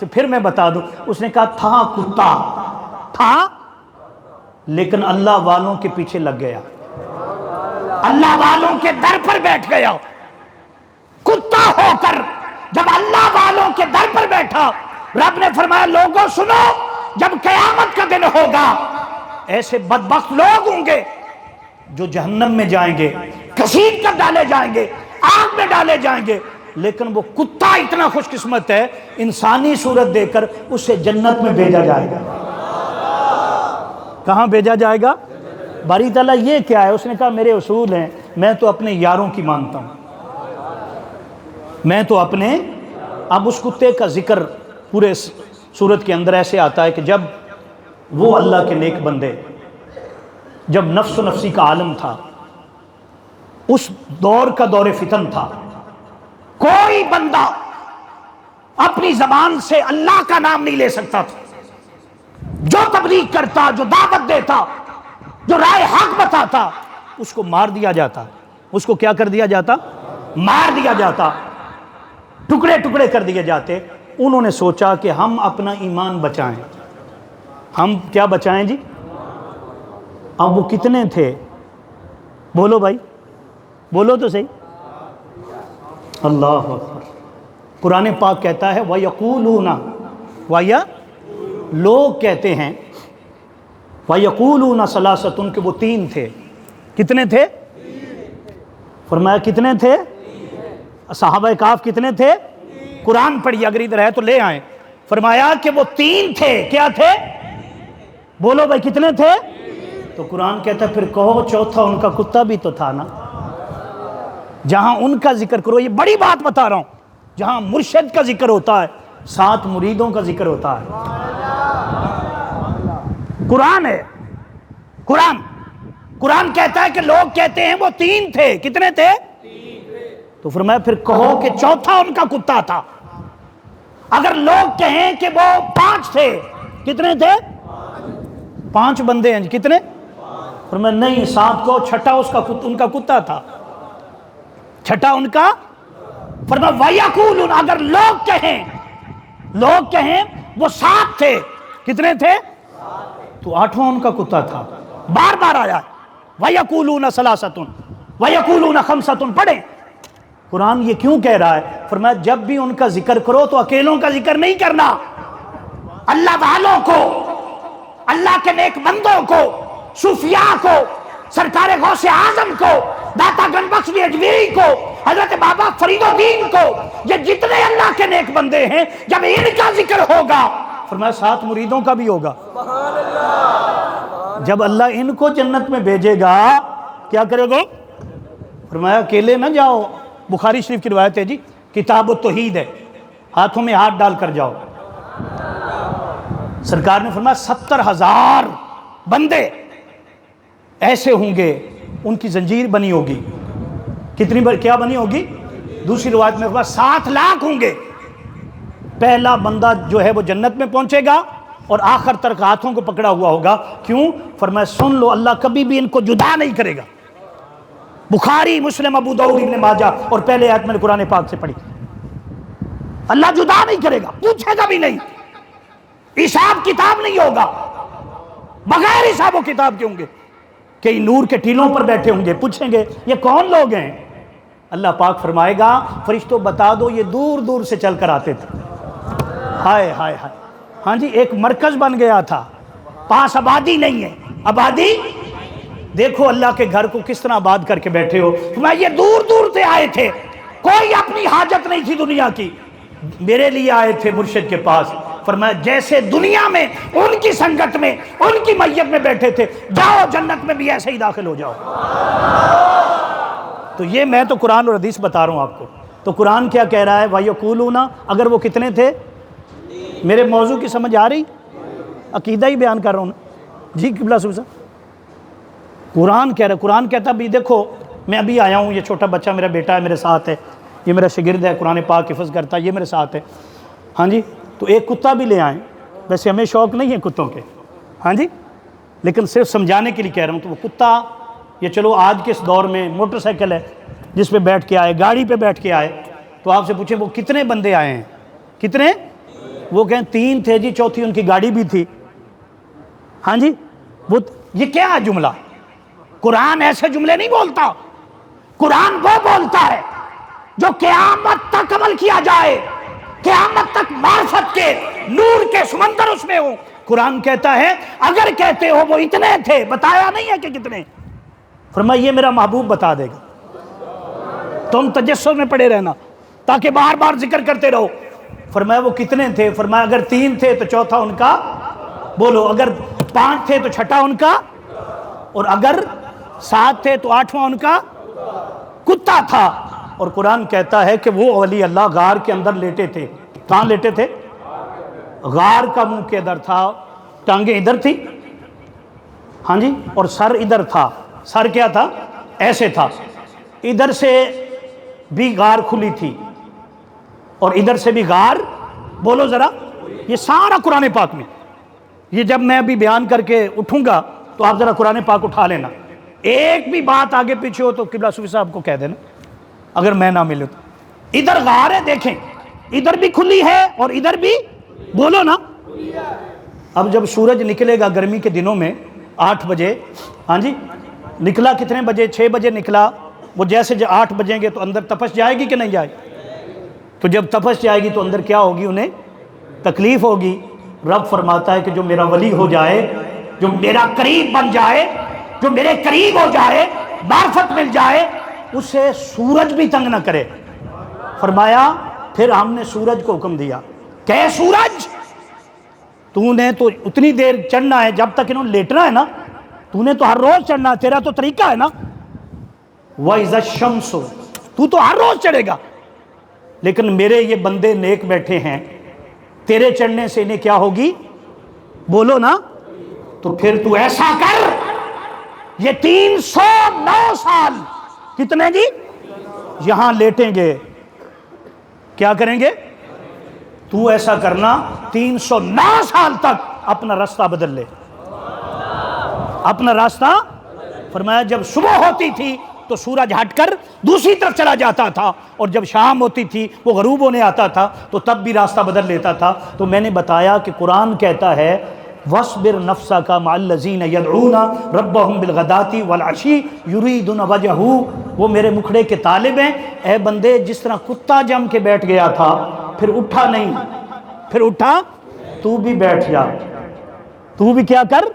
Speaker 1: پھر میں بتا دوں، اس نے کہا تھا کتا تھا، لیکن اللہ والوں کے پیچھے لگ گیا، اللہ والوں کے در پر بیٹھ گیا. کتا ہو کر جب اللہ والوں کے در پر بیٹھا، رب نے فرمایا لوگوں سنو، جب قیامت کا دن ہوگا ایسے بدبخت لوگ ہوں گے جو جہنم میں جائیں گے، گھسیٹ کر ڈالے جائیں گے، آگ میں ڈالے جائیں گے، لیکن وہ کتا اتنا خوش قسمت ہے انسانی صورت دے کر اسے جنت میں بھیجا جائے گا. کہاں بھیجا جائے گا؟ باری تعالیٰ یہ کیا ہے؟ اس نے کہا میرے اصول ہیں، میں تو اپنے یاروں کی مانتا ہوں، میں تو اپنے. اب اس کتے کا ذکر پورے سورت کے اندر ایسے آتا ہے کہ جب وہ اللہ کے نیک بندے، جب نفس و نفسی کا عالم تھا، اس دور کا دور فتن تھا، کوئی بندہ اپنی زبان سے اللہ کا نام نہیں لے سکتا تھا. جو تبلیغ کرتا، جو دعوت دیتا، جو رائے حق بتاتا، اس کو مار دیا جاتا. اس کو کیا کر دیا جاتا؟ مار دیا جاتا، ٹکڑے ٹکڑے کر دیے جاتے. انہوں نے سوچا کہ ہم اپنا ایمان بچائیں. ہم کیا بچائیں جی؟ اب وہ کتنے تھے؟ بولو بھائی، بولو تو صحیح. اللہ اکبر. قرآن پاک کہتا ہے وَيَقُولُونَ، لوگ کہتے ہیں، وَيَقُولُونَ ثَلَاثَةٌ کہ وہ تین تھے. کتنے تھے؟ فرمایا کتنے تھے؟ صحابہ کہف کتنے تھے؟ قرآن پڑھیے، اگر ادھر ہے تو لے آئیں. فرمایا کہ وہ تین تھے. کیا تھے؟ بولو بھائی کتنے تھے؟ تو قرآن کہتا ہے پھر کہو چوتھا ان کا کتا بھی تو تھا نا. جہاں ان کا ذکر کرو، یہ بڑی بات بتا رہا ہوں، جہاں مرشد کا ذکر ہوتا ہے ساتھ مریدوں کا ذکر ہوتا ہے. قرآن ہے، قرآن کہتا ہے کہ لوگ کہتے ہیں وہ تین تھے. کتنے تھے؟ تو فرمایا پھر کہو کہ چوتھا ان کا کتا تھا. اگر لوگ کہیں کہ وہ پانچ تھے، کتنے تھے؟ پانچ بندے ہیں. کتنے؟ فرمایا نہیں، سات کو چھٹا ان کا کتا تھا، چھٹا ان کا. فرمایا وَيَقُولُونَ اگر لوگ کہیں وہ سات تھے. کتنے تھے؟ تو آٹھواں ان کا کتا تھا. بار بار آیا وَيَقُولُونَ ثَلَاثَةٌ وَيَقُولُونَ خَمْسَةٌ. پڑھیں قرآن یہ کیوں کہہ رہا ہے. فرمایا جب بھی ان کا ذکر کرو تو اکیلوں کا ذکر نہیں کرنا، اللہ والوں کو، اللہ کے نیک بندوں کو، صوفیاء کو، سرکار غوث اعظم کو، داتا گنج بخش اجمیری کو، حضرت بابا فرید الدین کو، یہ جتنے اللہ کے نیک بندے ہیں جب ان کا ذکر ہوگا، فرمایا ساتھ مریدوں کا بھی ہوگا. جب اللہ ان کو جنت میں بھیجے گا کیا کرے گا؟ فرمایا اکیلے نہ جاؤ. بخاری شریف کی روایت ہے جی، کتاب التوحید ہے، ہاتھوں میں ہاتھ ڈال کر جاؤ. سرکار نے فرمایا 70,000 بندے ایسے ہوں گے، ان کی زنجیر بنی ہوگی. کتنی بار کیا بنی ہوگی؟ دوسری روایت میں فرمایا 7 لاکھ ہوں گے. پہلا بندہ جو ہے وہ جنت میں پہنچے گا اور آخر تک ہاتھوں کو پکڑا ہوا ہوگا. کیوں؟ فرمایا سن لو اللہ کبھی بھی ان کو جدا نہیں کرے گا. بخاری، مسلم، ابو داؤد، ابن ماجہ، اور پہلے آیت میں نے قرآن پاک سے پڑھی. اللہ جدا نہیں کرے گا، پوچھے گا بھی نہیں. حساب کتاب نہیں ہوگا، بغیر حساب و کتاب کے ہوں گے، کہ نور کے ٹیلوں پر بیٹھے ہوں گے، پوچھیں گے یہ کون لوگ ہیں؟ اللہ پاک فرمائے گا فرشتوں بتا دو یہ دور دور سے چل کر آتے تھے۔ ہائے ہائے ہائے، ہاں جی، ایک مرکز بن گیا تھا، پاس آبادی نہیں ہے، آبادی دیکھو اللہ کے گھر کو کس طرح آباد کر کے بیٹھے ہو۔ میں یہ دور دور سے آئے تھے، کوئی اپنی حاجت نہیں تھی دنیا کی، میرے لیے آئے تھے مرشد کے پاس۔ فرمایا جیسے دنیا میں ان کی سنگت میں ان کی میت میں بیٹھے تھے، جاؤ جنت میں بھی ایسے ہی داخل ہو جاؤ۔ تو یہ میں تو قرآن اور حدیث بتا رہا ہوں آپ کو۔ تو قرآن کیا کہہ رہا ہے؟ وَيَقُولُونَ، اگر وہ کتنے تھے؟ میرے موضوع کی سمجھ آ رہی؟ عقیدہ ہی بیان کر رہا ہوں جی قبلہ صاحب۔ قرآن کہہ رہا ہے، قرآن کہتا بھی دیکھو میں ابھی آیا ہوں، یہ چھوٹا بچہ میرا بیٹا ہے میرے ساتھ ہے، یہ میرا شاگرد ہے، قرآن پاک حفظ کرتا ہے، یہ میرے ساتھ ہے، ہاں جی، تو ایک کتا بھی لے آئیں، ویسے ہمیں شوق نہیں ہے کتوں کے، ہاں جی، لیکن صرف سمجھانے کے لیے کہہ رہا ہوں۔ تو وہ کتا، یہ چلو آج کے اس دور میں موٹر سائیکل ہے جس پہ بیٹھ کے آئے، گاڑی پہ بیٹھ کے آئے، تو آپ سے پوچھیں وہ کتنے بندے آئے ہیں؟ کتنے؟ وہ کہیں 3 تھے جی، چوتھی ان کی گاڑی بھی تھی، ہاں جی۔ وہ یہ کیا ہے جملہ؟ قرآن ایسے جملے نہیں بولتا، قرآن وہ بولتا ہے جو قیامت تک عمل کیا جائے، قیامت تک معرفت کے نور کے سمندر اس میں ہو۔ قرآن کہتا ہے اگر کہتے ہو وہ اتنے تھے، بتایا نہیں ہے کہ کتنے، فرمایا یہ میرا محبوب بتا دے گا، تم تجسس میں پڑے رہنا تاکہ بار بار ذکر کرتے رہو۔ فرمایا وہ کتنے تھے؟ فرمایا اگر 3 تھے تو چوتھا ان کا بولو، اگر 5 تھے تو چھٹا ان کا، اور اگر 7 تھے تو 8واں ان کا کتا تھا۔ اور قرآن کہتا ہے کہ وہ ولی اللہ غار کے اندر لیٹے تھے۔ کہاں لیٹے تھے؟ غار کا منہ کے ادھر تھا، ٹانگیں ادھر تھی، ہاں جی، اور سر ادھر تھا۔ سر کیا تھا؟ ایسے تھا، ادھر سے بھی غار کھلی تھی اور ادھر سے بھی غار، بولو ذرا، یہ سارا قرآن پاک میں۔ یہ جب میں ابھی بیان کر کے اٹھوں گا تو آپ ذرا قرآن پاک اٹھا لینا، ایک بھی بات آگے پیچھے ہو تو قبلہ صوفی صاحب کو کہہ دینا اگر میں نہ ملوں تو۔ ادھر غار ہے دیکھیں، ادھر بھی کھلی ہے اور ادھر بھی، بولو نا۔ اب جب سورج نکلے گا گرمی کے دنوں میں 8 بجے، ہاں جی، نکلا کتنے بجے؟ 6 بجے نکلا، وہ جیسے 8 بجیں گے تو اندر تپش جائے گی کہ نہیں جائے گی؟ تو جب تپش جائے گی تو اندر کیا ہوگی؟ انہیں تکلیف ہوگی۔ رب فرماتا ہے کہ جو میرا ولی ہو جائے، جو میرا قریب بن جائے، جو میرے قریب ہو جائے، معرفت مل جائے، اسے سورج بھی تنگ نہ کرے۔ فرمایا پھر ہم نے سورج کو حکم دیا کہ اے سورج، تو نے تو اتنی دیر چڑھنا ہے جب تک انہوں نے لیٹنا ہے نا، تو نے تو ہر روز چڑھنا ہے، تیرا تو طریقہ ہے نا۔ وَإِذَا الشَّمْسُ، تو ہر روز چڑھے گا، لیکن میرے یہ بندے نیک بیٹھے ہیں، تیرے چڑھنے سے انہیں کیا ہوگی؟ بولو نا۔ تو پھر تو ایسا کر، یہ 309 سال، کتنے جی؟ یہاں لیٹیں گے، کیا کریں گے؟ تو ایسا کرنا 309 سال تک اپنا راستہ بدل لے، اپنا راستہ۔ فرمایا جب صبح ہوتی تھی تو سورج ہٹ کر دوسری طرف چلا جاتا تھا، اور جب شام ہوتی تھی وہ غروب ہونے آتا تھا تو تب بھی راستہ بدل لیتا تھا۔ تو میں نے بتایا کہ قرآن کہتا ہے وَاصْبِرْ نَفْسَكَ مَعَ الَّذِينَ يَدْعُونَ رَبَّهُمْ بِالْغَدَاةِ وَالْعَشِيِّ يُرِيدُونَ وَجْهَهُ، وہ میرے مکھڑے کے طالب ہیں۔ اے بندے، جس طرح کتا جم کے بیٹھ گیا تھا پھر اٹھا نہیں، پھر اٹھا، تو بھی بیٹھ جا، تو بھی کیا کر۔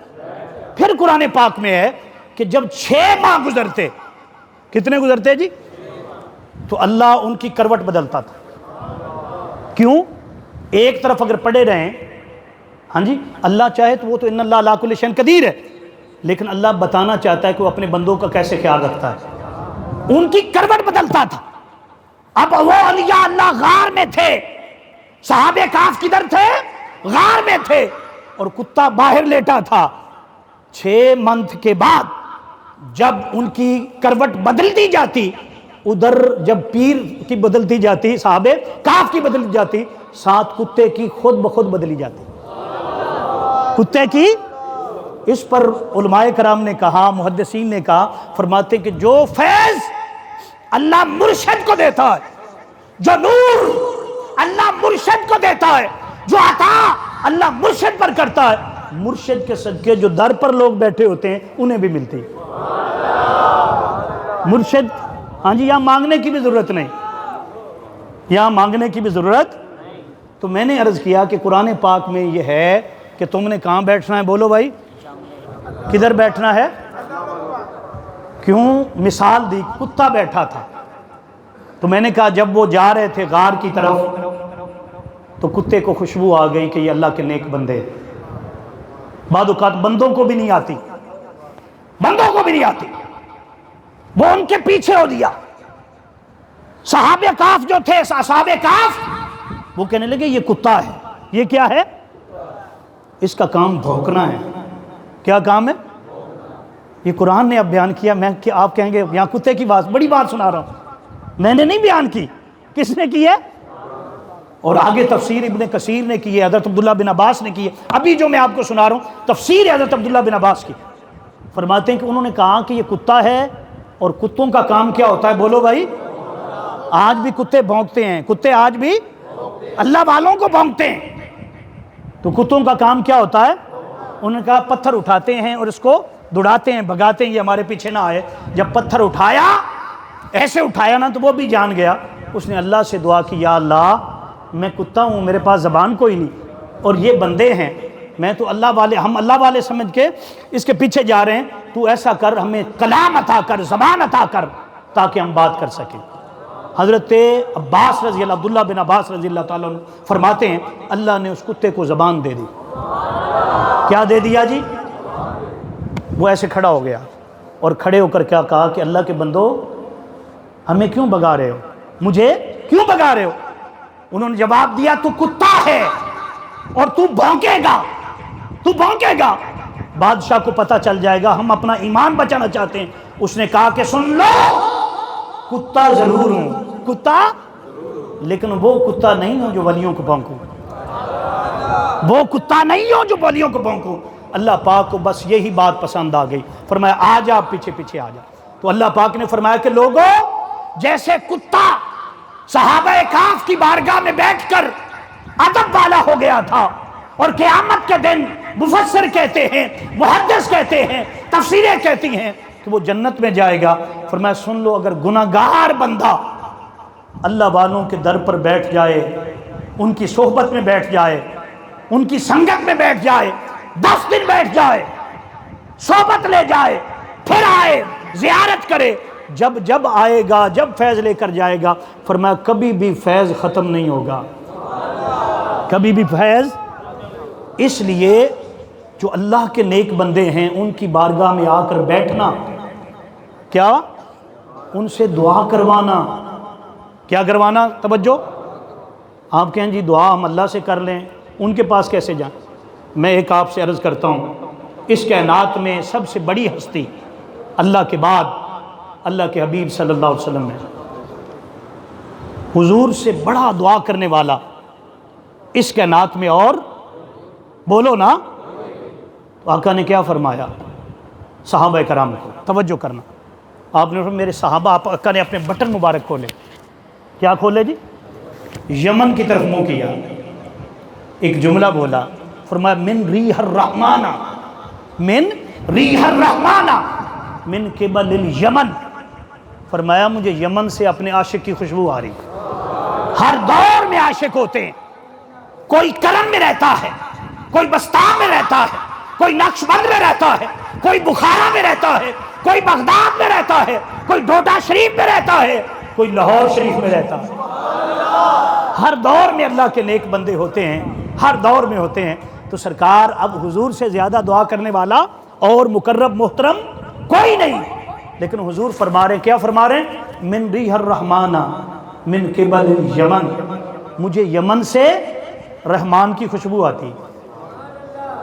Speaker 1: پھر قرآن پاک میں ہے کہ جب 6 ماہ گزرتے، کتنے گزرتے جی؟ تو اللہ ان کی کروٹ بدلتا تھا۔ کیوں؟ ایک طرف اگر پڑے رہیں، ہاں جی، اللہ چاہے تو وہ تو ان اللہ علی کل شیء قدیر ہے، لیکن اللہ بتانا چاہتا ہے کہ وہ اپنے بندوں کا کیسے خیال رکھتا ہے، ان کی کروٹ بدلتا تھا۔ اب وہ اولیاء اللہ غار میں تھے، صحابہ کہف کدھر تھے؟ غار میں تھے، اور کتا باہر لیٹا تھا۔ 6 منتھ کے بعد جب ان کی کروٹ بدل دی جاتی، ادھر جب پیر کی بدلتی جاتی، صحابہ کہف کی بدلتی جاتی، ساتھ کتے کی خود بخود بدلی جاتی، کتے کی۔ اس پر علماء کرام نے کہا، محدثین نے کہا، فرماتے کہ جو فیض اللہ مرشد کو دیتا ہے، جو نور اللہ مرشد کو دیتا ہے، جو عطا اللہ مرشد پر کرتا ہے، مرشد کے صدقے جو در پر لوگ بیٹھے ہوتے ہیں انہیں بھی ملتی ہے۔ مرشد، ہاں جی، یہاں مانگنے کی بھی ضرورت نہیں، یہاں مانگنے کی بھی ضرورت۔ تو میں نے عرض کیا کہ قرآن پاک میں یہ ہے کہ تم نے کہاں بیٹھنا ہے؟ بولو بھائی، کدھر بیٹھنا ہے؟ کیوں مثال دی؟ کتا بیٹھا تھا، تو میں نے کہا جب وہ جا رہے تھے غار کی طرف تو کتے کو خوشبو آ گئی کہ یہ اللہ کے نیک بندے۔ بعض اوقات بندوں کو بھی نہیں آتی، بندوں کو بھی نہیں آتی، وہ ان کے پیچھے ہو دیا۔ صحابہ کاف جو تھے، اصحاب کاف، وہ کہنے لگے یہ کتا ہے۔ یہ کیا ہے؟ اس کا کام بھونکنا ہے۔ کیا کام ہے؟ یہ قرآن نے اب بیان کیا۔ میں کہ آپ کہیں گے یہاں کتے کی بات، بڑی بات سنا رہا ہوں، میں نے نہیں بیان کی، کس نے کی ہے؟ اور آگے تفسیر ابن کثیر نے کی ہے، حضرت عبداللہ بن عباس نے کی ہے۔ ابھی جو میں آپ کو سنا رہا ہوں تفسیر حضرت عبداللہ بن عباس کی، فرماتے ہیں کہ انہوں نے کہا کہ یہ کتا ہے، اور کتوں کا کام کیا ہوتا ہے؟ بولو بھائی، آج بھی کتے بھونکتے ہیں، کتے آج بھی اللہ والوں کو بھونکتے ہیں۔ تو کتوں کا کام کیا ہوتا ہے؟ انہوں نے کہا پتھر اٹھاتے ہیں اور اس کو دوڑاتے ہیں، بھگاتے ہیں، یہ ہمارے پیچھے نہ آئے۔ جب پتھر اٹھایا، ایسے اٹھایا نا، تو وہ بھی جان گیا۔ اس نے اللہ سے دعا کی، یا اللہ میں کتا ہوں، میرے پاس زبان کوئی نہیں، اور یہ بندے ہیں، میں تو اللہ والے، ہم اللہ والے سمجھ کے اس کے پیچھے جا رہے ہیں، تو ایسا کر، ہمیں کلام عطا کر، زبان عطا کر، تاکہ ہم بات کر سکیں۔ حضرت عباس رضی اللہ، عبداللہ بن عباس رضی اللہ تعالیٰ عنہ فرماتے ہیں اللہ نے اس کتے کو زبان دے دی۔ کیا دے دیا جی؟ وہ ایسے کھڑا ہو گیا، اور کھڑے ہو کر کیا کہا کہ اللہ کے بندو ہمیں کیوں بھگا رہے ہو؟ مجھے کیوں بھگا رہے ہو؟ انہوں نے جواب دیا تو کتا ہے اور تو بھونکے گا، تو بھونکے گا، بادشاہ کو پتہ چل جائے گا، ہم اپنا ایمان بچانا چاہتے ہیں۔ اس نے کہا کہ سن لو، کتا ضرور ہوں، کتا، لیکن وہ کتا نہیں ہوں جو ولیوں کو بھونکوں، وہ کتا نہیں ہوں جو ولیوں کو بھونکوں۔ اللہ پاک کو بس یہی بات پسند آ گئی، فرمایا آ جا، پیچھے پیچھے آ جا۔ تو اللہ پاک نے فرمایا کہ لوگوں، جیسے کتا صحابہ کاف کی بارگاہ میں بیٹھ کر ادب والا ہو گیا تھا، اور قیامت کے دن مفسر کہتے ہیں، محدث کہتے ہیں، تفسیریں کہتی ہیں کہ وہ جنت میں جائے گا، فرمایا سن لو، اگر گناہگار بندہ اللہ والوں کے در پر بیٹھ جائے، ان کی صحبت میں بیٹھ جائے، ان کی سنگت میں بیٹھ جائے، 10 دن بیٹھ جائے، صحبت لے جائے، پھر آئے، زیارت کرے، جب آئے گا، جب فیض لے کر جائے گا، فرمایا کبھی بھی فیض ختم نہیں ہوگا، کبھی بھی فیض۔ اس لیے جو اللہ کے نیک بندے ہیں ان کی بارگاہ میں آ کر بیٹھنا، کیا ان سے دعا کروانا، کیا کروانا؟ توجہ، آپ کہیں جی دعا ہم اللہ سے کر لیں، ان کے پاس کیسے جائیں؟ میں ایک آپ سے عرض کرتا ہوں، اس کائنات میں سب سے بڑی ہستی اللہ کے بعد اللہ کے حبیب صلی اللہ علیہ وسلم ہے۔ حضور سے بڑا دعا کرنے والا اس کائنات میں، اور بولو نا، آقا نے کیا فرمایا صحابہ کرام کو؟ توجہ کرنا، آپ نے میرے صحابہ، آقا نے اپنے بٹن مبارک کھولے، کیا کھولے جی؟ یمن کی طرف منہ کیا، ایک جملہ بولا، فرمایا من ریح الرحمانہ، من ریح الرحمانہ من قبل الیمن، فرمایا مجھے یمن سے اپنے عاشق کی خوشبو آ رہی۔ ہر دور میں عاشق ہوتے ہیں، کوئی کرم میں رہتا ہے، کوئی بستان میں رہتا ہے، کوئی نقش بند میں رہتا ہے، کوئی بخارا میں رہتا ہے، کوئی بغداد میں رہتا ہے، کوئی ڈوڈا شریف میں رہتا ہے، کوئی لاہور شریف میں رہتا ہے۔ ہر دور میں اللہ کے نیک بندے ہوتے ہیں، ہر دور میں ہوتے ہیں۔ تو سرکار اب حضور سے زیادہ دعا کرنے والا اور مقرب محترم کوئی نہیں، لیکن حضور فرما رہے، کیا فرما رہے ہیں؟ من ریح الرحمانہ من قبل الیمن، مجھے یمن سے رحمان کی خوشبو آتی۔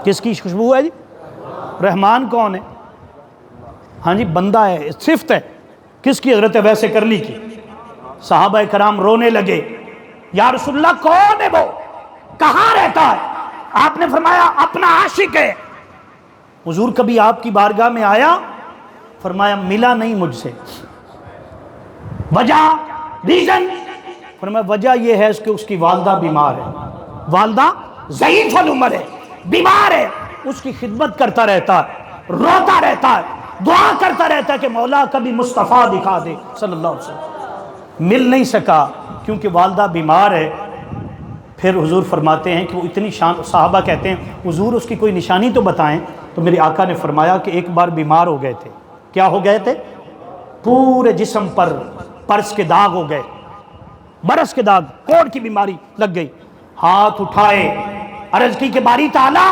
Speaker 1: کس کی خوشبو ہے جی؟ رحمان کون ہے؟ ہاں جی، بندہ ہے، صفت ہے، کس کی؟ حضرت ویس کرنی کی۔ صحابہ کرام رونے لگے، یا رسول اللہ کون ہے وہ، کہاں رہتا ہے؟ آپ نے فرمایا اپنا عاشق ہے۔ حضور کبھی آپ کی بارگاہ میں آیا؟ فرمایا ملا نہیں مجھ سے۔ وجہ، ریزن؟ فرمایا وجہ یہ ہے کہ اس کی والدہ بیمار ہے، والدہ ضعیف العمر ہے، بیمار ہے، اس کی خدمت کرتا رہتا ہے، روتا رہتا ہے، دعا کرتا رہتا ہے کہ مولا کبھی مصطفیٰ دکھا دے صلی اللہ علیہ وسلم۔ مل نہیں سکا کیونکہ والدہ بیمار ہے۔ پھر حضور فرماتے ہیں کہ وہ اتنی شان، صحابہ کہتے ہیں حضور اس کی کوئی نشانی تو بتائیں، تو میرے آقا نے فرمایا کہ ایک بار بیمار ہو گئے تھے۔ کیا ہو گئے تھے؟ پورے جسم پر برس کے داغ ہو گئے، برس کے داغ، کوڑ کی بیماری لگ گئی۔ ہاتھ اٹھائے، عرض کی کہ باری تعالیٰ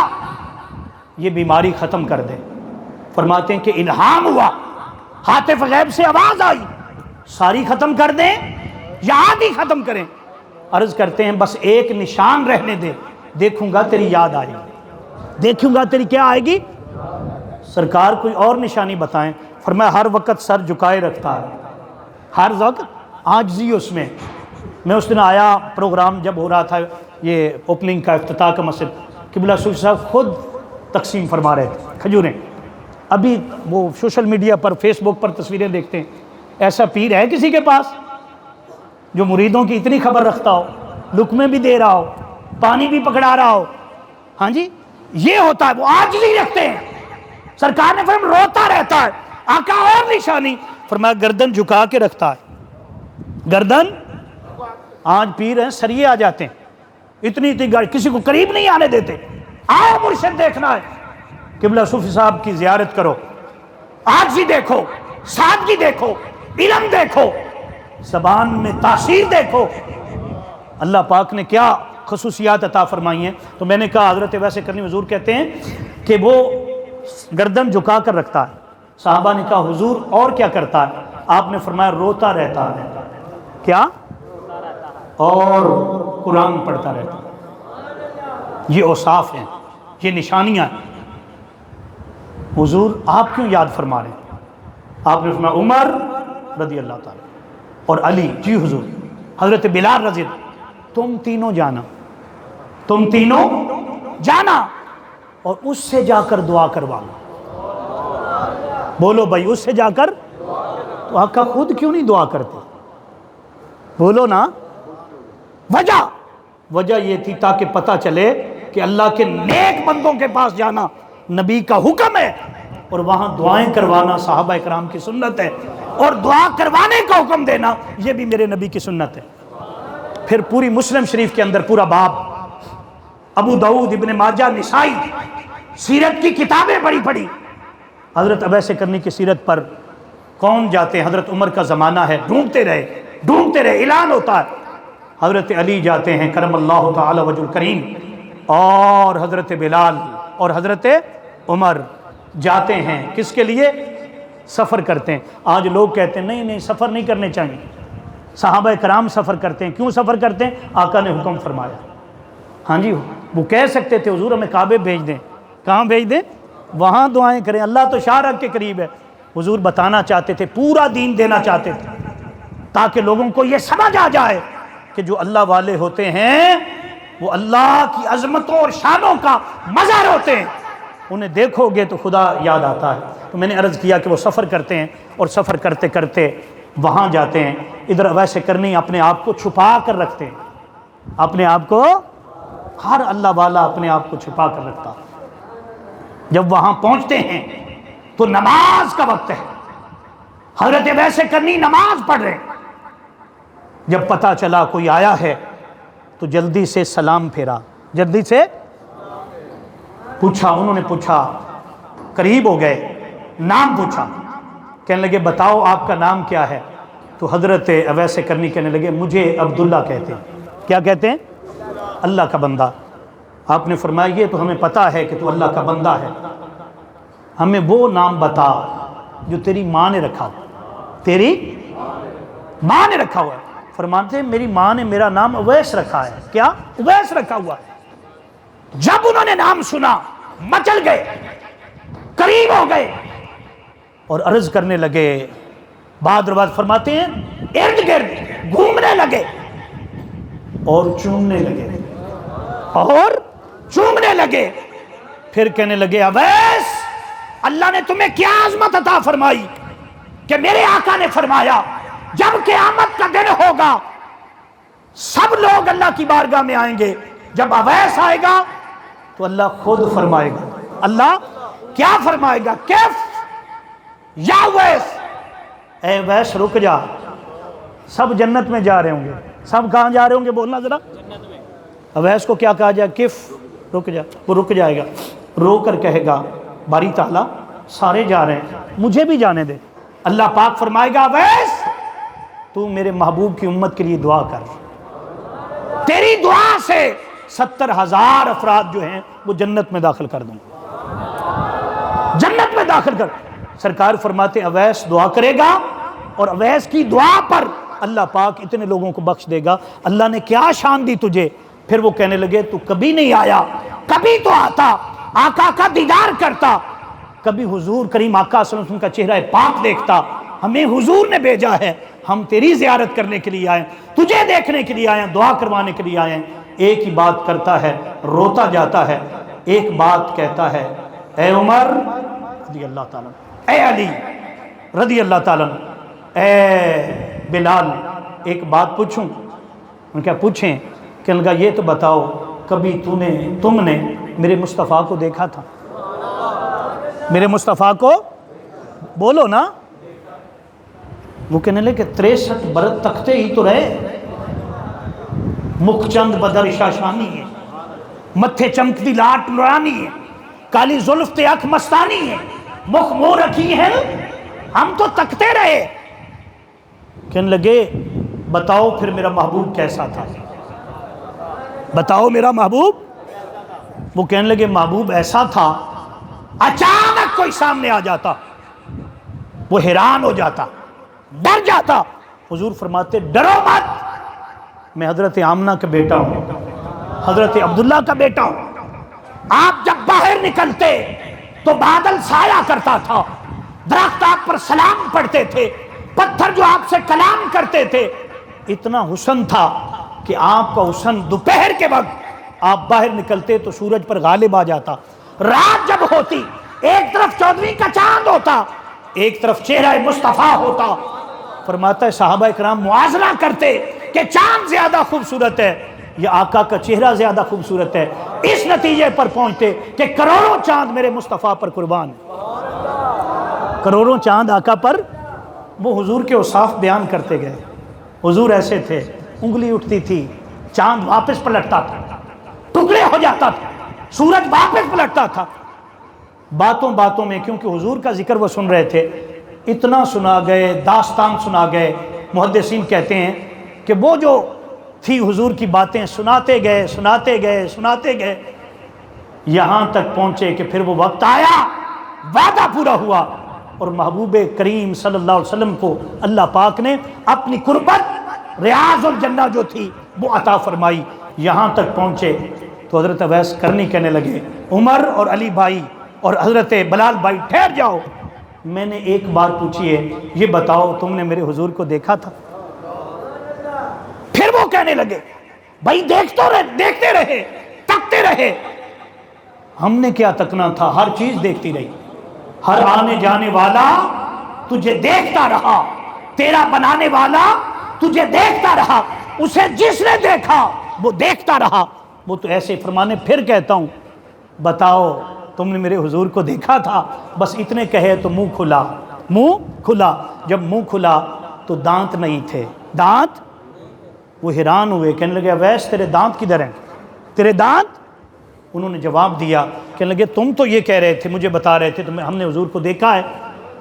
Speaker 1: یہ بیماری ختم کر دے۔ فرماتے ہیں کہ الہام ہوا، ہاتف غیب سے آواز آئی، ساری ختم کر دیں یا آدھی ختم کریں؟ عرض کرتے ہیں بس ایک نشان رہنے دے، دیکھوں گا تیری یاد آئے گی، دیکھوں گا تیری کیا آئے گی؟ سرکار کوئی اور نشانی بتائیں۔ فرمایا ہر وقت سر جھکائے رکھتا ہے، ہر وقت عاجزی اس میں اس دن آیا، پروگرام جب ہو رہا تھا یہ اوپننگ کا، افتتاح کا مسجد، قبلہ صوفی صاحب خود تقسیم فرما رہے تھے کھجوریں۔ ابھی وہ سوشل میڈیا پر، فیس بک پر تصویریں دیکھتے ہیں، ایسا پیر ہے کسی کے پاس جو مریدوں کی اتنی خبر رکھتا ہو، لقمے بھی دے رہا ہو، پانی بھی پکڑا رہا ہو؟ ہاں جی، یہ ہوتا ہے، وہ عاجزی رکھتے ہیں۔ سرکار نے فرمایا روتا رہتا ہے۔ آقا اور نشانی، فرمایا گردن جھکا کے رکھتا ہے، گردن۔ آج پیر ہیں سریے آ جاتے ہیں، اتنی گاڑی، کسی کو قریب نہیں آنے دیتے۔ آؤ مرشد دیکھنا ہے، قبلہ صوفی صاحب کی زیارت کرو، عاجزی دیکھو، سادگی دیکھو، علم دیکھو، زبان میں تاثیر دیکھو۔ اللہ پاک نے کیا خصوصیات عطا فرمائی ہیں۔ تو میں نے کہا حضرت ویسے کرنی حضور کہتے ہیں کہ وہ گردن جھکا کر رکھتا ہے۔ صحابہ نے کہا حضور اور کیا کرتا ہے؟ آپ نے فرمایا روتا رہتا ہے۔ کیا؟ اور قرآن پڑھتا رہتا ہے۔ یہ اوصاف ہیں، یہ نشانیاں ہیں۔ حضور آپ کیوں یاد فرما رہے ہیں؟ آپ نے فرمایا عمر رضی اللہ تعالیٰ اور علی، جی حضور، حضرت بلال رضی اللہ، تم تینوں جانا، تم تینوں جانا اور اس سے جا کر دعا کروانا۔ بولو بھائی، اس سے جا کر۔ تو آقا خود کیوں نہیں دعا کرتے؟ بولو نا۔ وجہ یہ تھی تاکہ پتہ چلے کہ اللہ کے نیک بندوں کے پاس جانا نبی کا حکم ہے، اور وہاں دعائیں کروانا صحابہ اکرام کی سنت ہے، اور دعا کروانے کا حکم دینا یہ بھی میرے نبی کی سنت ہے۔ پھر پوری مسلم شریف کے اندر پورا باب، ابو داؤد، ابن ماجہ، نسائی، سیرت کی کتابیں بڑی پڑھی۔ حضرت اویس کرنی کی سیرت پر کون جاتے ہیں؟ حضرت عمر کا زمانہ ہے، ڈھونڈتے رہے، اعلان ہوتا ہے۔ حضرت علی جاتے ہیں کرم اللہ تعالی وجہ الکریم، اور حضرت بلال اور حضرت عمر جاتے ہیں۔ کس کے لیے؟ سفر کرتے ہیں۔ آج لوگ کہتے ہیں نہیں سفر نہیں کرنے چاہیے۔ صحابہ کرام سفر کرتے ہیں، کیوں سفر کرتے ہیں؟ آقا نے حکم فرمایا۔ ہاں جی، وہ کہہ سکتے تھے حضور ہمیں کعبے بھیج دیں، کہاں بھیج دیں؟ وہاں دعائیں کریں، اللہ تو شارق کے قریب ہے۔ حضور بتانا چاہتے تھے، پورا دین دینا چاہتے تھے، تاکہ لوگوں کو یہ سمجھ آ جائے کہ جو اللہ والے ہوتے ہیں وہ اللہ کی عظمتوں اور شانوں کا مظہر ہوتے ہیں، انہیں دیکھو گے تو خدا یاد آتا ہے۔ تو میں نے عرض کیا کہ وہ سفر کرتے ہیں، اور سفر کرتے کرتے وہاں جاتے ہیں۔ ادھر ویسے کرنی اپنے آپ کو چھپا کر رکھتے ہیں، اپنے آپ کو، ہر اللہ والا اپنے آپ کو چھپا کر رکھتا۔ جب وہاں پہنچتے ہیں تو نماز کا وقت ہے، حضرت ویسے کرنی نماز پڑھ رہے ہیں۔ جب پتہ چلا کوئی آیا ہے تو جلدی سے سلام پھیرا، جلدی سے پوچھا، انہوں نے پوچھا، قریب ہو گئے، نام پوچھا، کہنے لگے بتاؤ آپ کا نام کیا ہے؟ تو حضرت اویس کرنی کہنے لگے مجھے عبداللہ کہتے ہیں۔ کیا کہتے ہیں؟ اللہ کا بندہ۔ آپ نے فرمایا یہ تو ہمیں پتہ ہے کہ تو اللہ کا بندہ ہے، ہمیں وہ نام بتا جو تیری ماں نے رکھا ہوا۔ تیری ماں نے رکھا ہوا ہے۔ فرماتے ہیں میری ماں نے میرا نام اویس رکھا ہے۔ کیا؟ اویس رکھا ہوا ہے۔ جب انہوں نے نام سنا مچل گئے، قریب ہو گئے اور عرض کرنے لگے۔ بعد روایت فرماتے ہیں ارد گرد گھومنے لگے اور چومنے لگے، اور چومنے لگے۔ پھر کہنے لگے اویس، اللہ نے تمہیں کیا عظمت عطا فرمائی کہ میرے آقا نے فرمایا جب قیامت کا دن ہوگا سب لوگ اللہ کی بارگاہ میں آئیں گے، جب اویس آئے گا تو اللہ خود فرمائے گا. اللہ کیا فرمائے گا؟ کیف یا اویس، اے اویس رک جا. سب جنت میں جا رہے ہوں گے. سب کہاں جا رہے ہوں گے؟ بولنا ذرا. اویس کو کیا کہا جائے؟ کف، رک جا. وہ رک جائے گا، رو کر کہے گا باری تعالیٰ سارے جا رہے ہیں، مجھے بھی جانے دے. اللہ پاک فرمائے گا اویس تو میرے محبوب کی امت کے لیے دعا کر. تیری دعا سے 70,000 افراد جو ہیں وہ جنت میں داخل کر دوں، جنت میں داخل کر. سرکار فرماتے ہیں اویس دعا کرے گا اور اویس کی دعا پر اللہ پاک اتنے لوگوں کو بخش دے گا. اللہ نے کیا شان دی تجھے؟ پھر وہ کہنے لگے تو کبھی نہیں آیا، کبھی تو آتا، آقا کا دیدار کرتا، کبھی حضور کریم آقا صلی اللہ علیہ وسلم کا چہرہ پاک دیکھتا. ہمیں حضور نے بھیجا ہے، ہم تیری زیارت کرنے کے لیے آئے، تجھے دیکھنے کے لیے آئے، دعا کروانے کے لیے آئے. ایک ہی بات کرتا ہے، روتا جاتا ہے. ایک بات کہتا ہے، اے عمر رضی اللہ تعالیٰ، اے علی رضی اللہ تعالیٰ، اے بلال ایک بات پوچھوں؟ ان کیا پوچھیں؟ کہ لگا یہ تو بتاؤ کبھی تم نے میرے مصطفیٰ کو دیکھا تھا؟ میرے مصطفیٰ کو بولو نا. وہ کہنے لگے کہ 63 برس تکتے ہی تو رہے، مکھ چند بدر شاشانی ہے، متھے چمکتی لاٹ نورانی ہے، کالی زلف تے اکھ مستانی ہے، مکھ منہ رکھی ہے، ہم تو تکتے رہے. کہنے لگے بتاؤ پھر میرا محبوب کیسا تھا، بتاؤ میرا محبوب. وہ کہنے لگے محبوب ایسا تھا، اچانک کوئی سامنے آ جاتا وہ حیران ہو جاتا، ڈر جاتا. حضور فرماتے ڈرو مت، میں حضرت آمنہ کا بیٹا ہوں، حضرت عبداللہ کا بیٹا ہوں. آپ جب باہر نکلتے تو بادل سایہ کرتا تھا، درخت آپ پر سلام پڑھتے تھے، پتھر جو آپ سے کلام کرتے تھے. اتنا حسن تھا کہ آپ کا حسن دوپہر کے وقت آپ باہر نکلتے تو سورج پر غالب آ جاتا. رات جب ہوتی ایک طرف 14ویں کا چاند ہوتا، ایک طرف چہرہ مصطفیٰ ہوتا. فرماتا ہے صحابہ اکرام موازنہ کرتے کہ چاند زیادہ خوبصورت ہے یا آقا کا چہرہ زیادہ خوبصورت ہے. اس نتیجے پر پہنچتے کہ کروڑوں چاند میرے مصطفیٰ پر قربان ہیں، کروڑوں چاند آقا پر. وہ حضور کے اوصاف بیان کرتے گئے. حضور ایسے تھے، انگلی اٹھتی تھی چاند واپس پلٹتا تھا، ٹکڑے ہو جاتا تھا، سورج واپس پلٹتا تھا. باتوں باتوں میں کیونکہ حضور کا ذکر وہ سن رہے تھے، اتنا سنا گئے، داستان سنا گئے. محدثین کہتے ہیں کہ وہ جو تھی حضور کی باتیں سناتے گئے سناتے گئے سناتے گئے، یہاں تک پہنچے کہ پھر وہ وقت آیا، وعدہ پورا ہوا اور محبوب کریم صلی اللہ علیہ وسلم کو اللہ پاک نے اپنی قربت ریاض الجنہ جو تھی وہ عطا فرمائی. یہاں تک پہنچے تو حضرت اویس کرنی کہنے لگے عمر اور علی بھائی اور حضرت بلال بھائی ٹھہر جاؤ، میں نے ایک بات پوچھی ہے، یہ بتاؤ تم نے میرے حضور کو دیکھا تھا؟ پھر وہ کہنے لگے بھائی دیکھتے رہے، تکتے رہے. ہم نے کیا تکنا تھا، ہر چیز دیکھتی رہی، ہر آنے جانے والا تجھے دیکھتا رہا، تیرا بنانے والا تجھے دیکھتا رہا، اسے جس نے دیکھا وہ دیکھتا رہا. وہ تو ایسے فرمانے پھر کہتا ہوں بتاؤ تم نے میرے حضور کو دیکھا تھا؟ بس اتنے کہے تو منہ کھلا، منہ کھلا. جب منہ کھلا تو دانت نہیں تھے، دانت. وہ حیران ہوئے، کہنے لگے اویس تیرے دانت کدھر ہیں، تیرے دانت؟ انہوں نے جواب دیا، کہنے لگے تم تو یہ کہہ رہے تھے، مجھے بتا رہے تھے ہم نے حضور کو دیکھا ہے.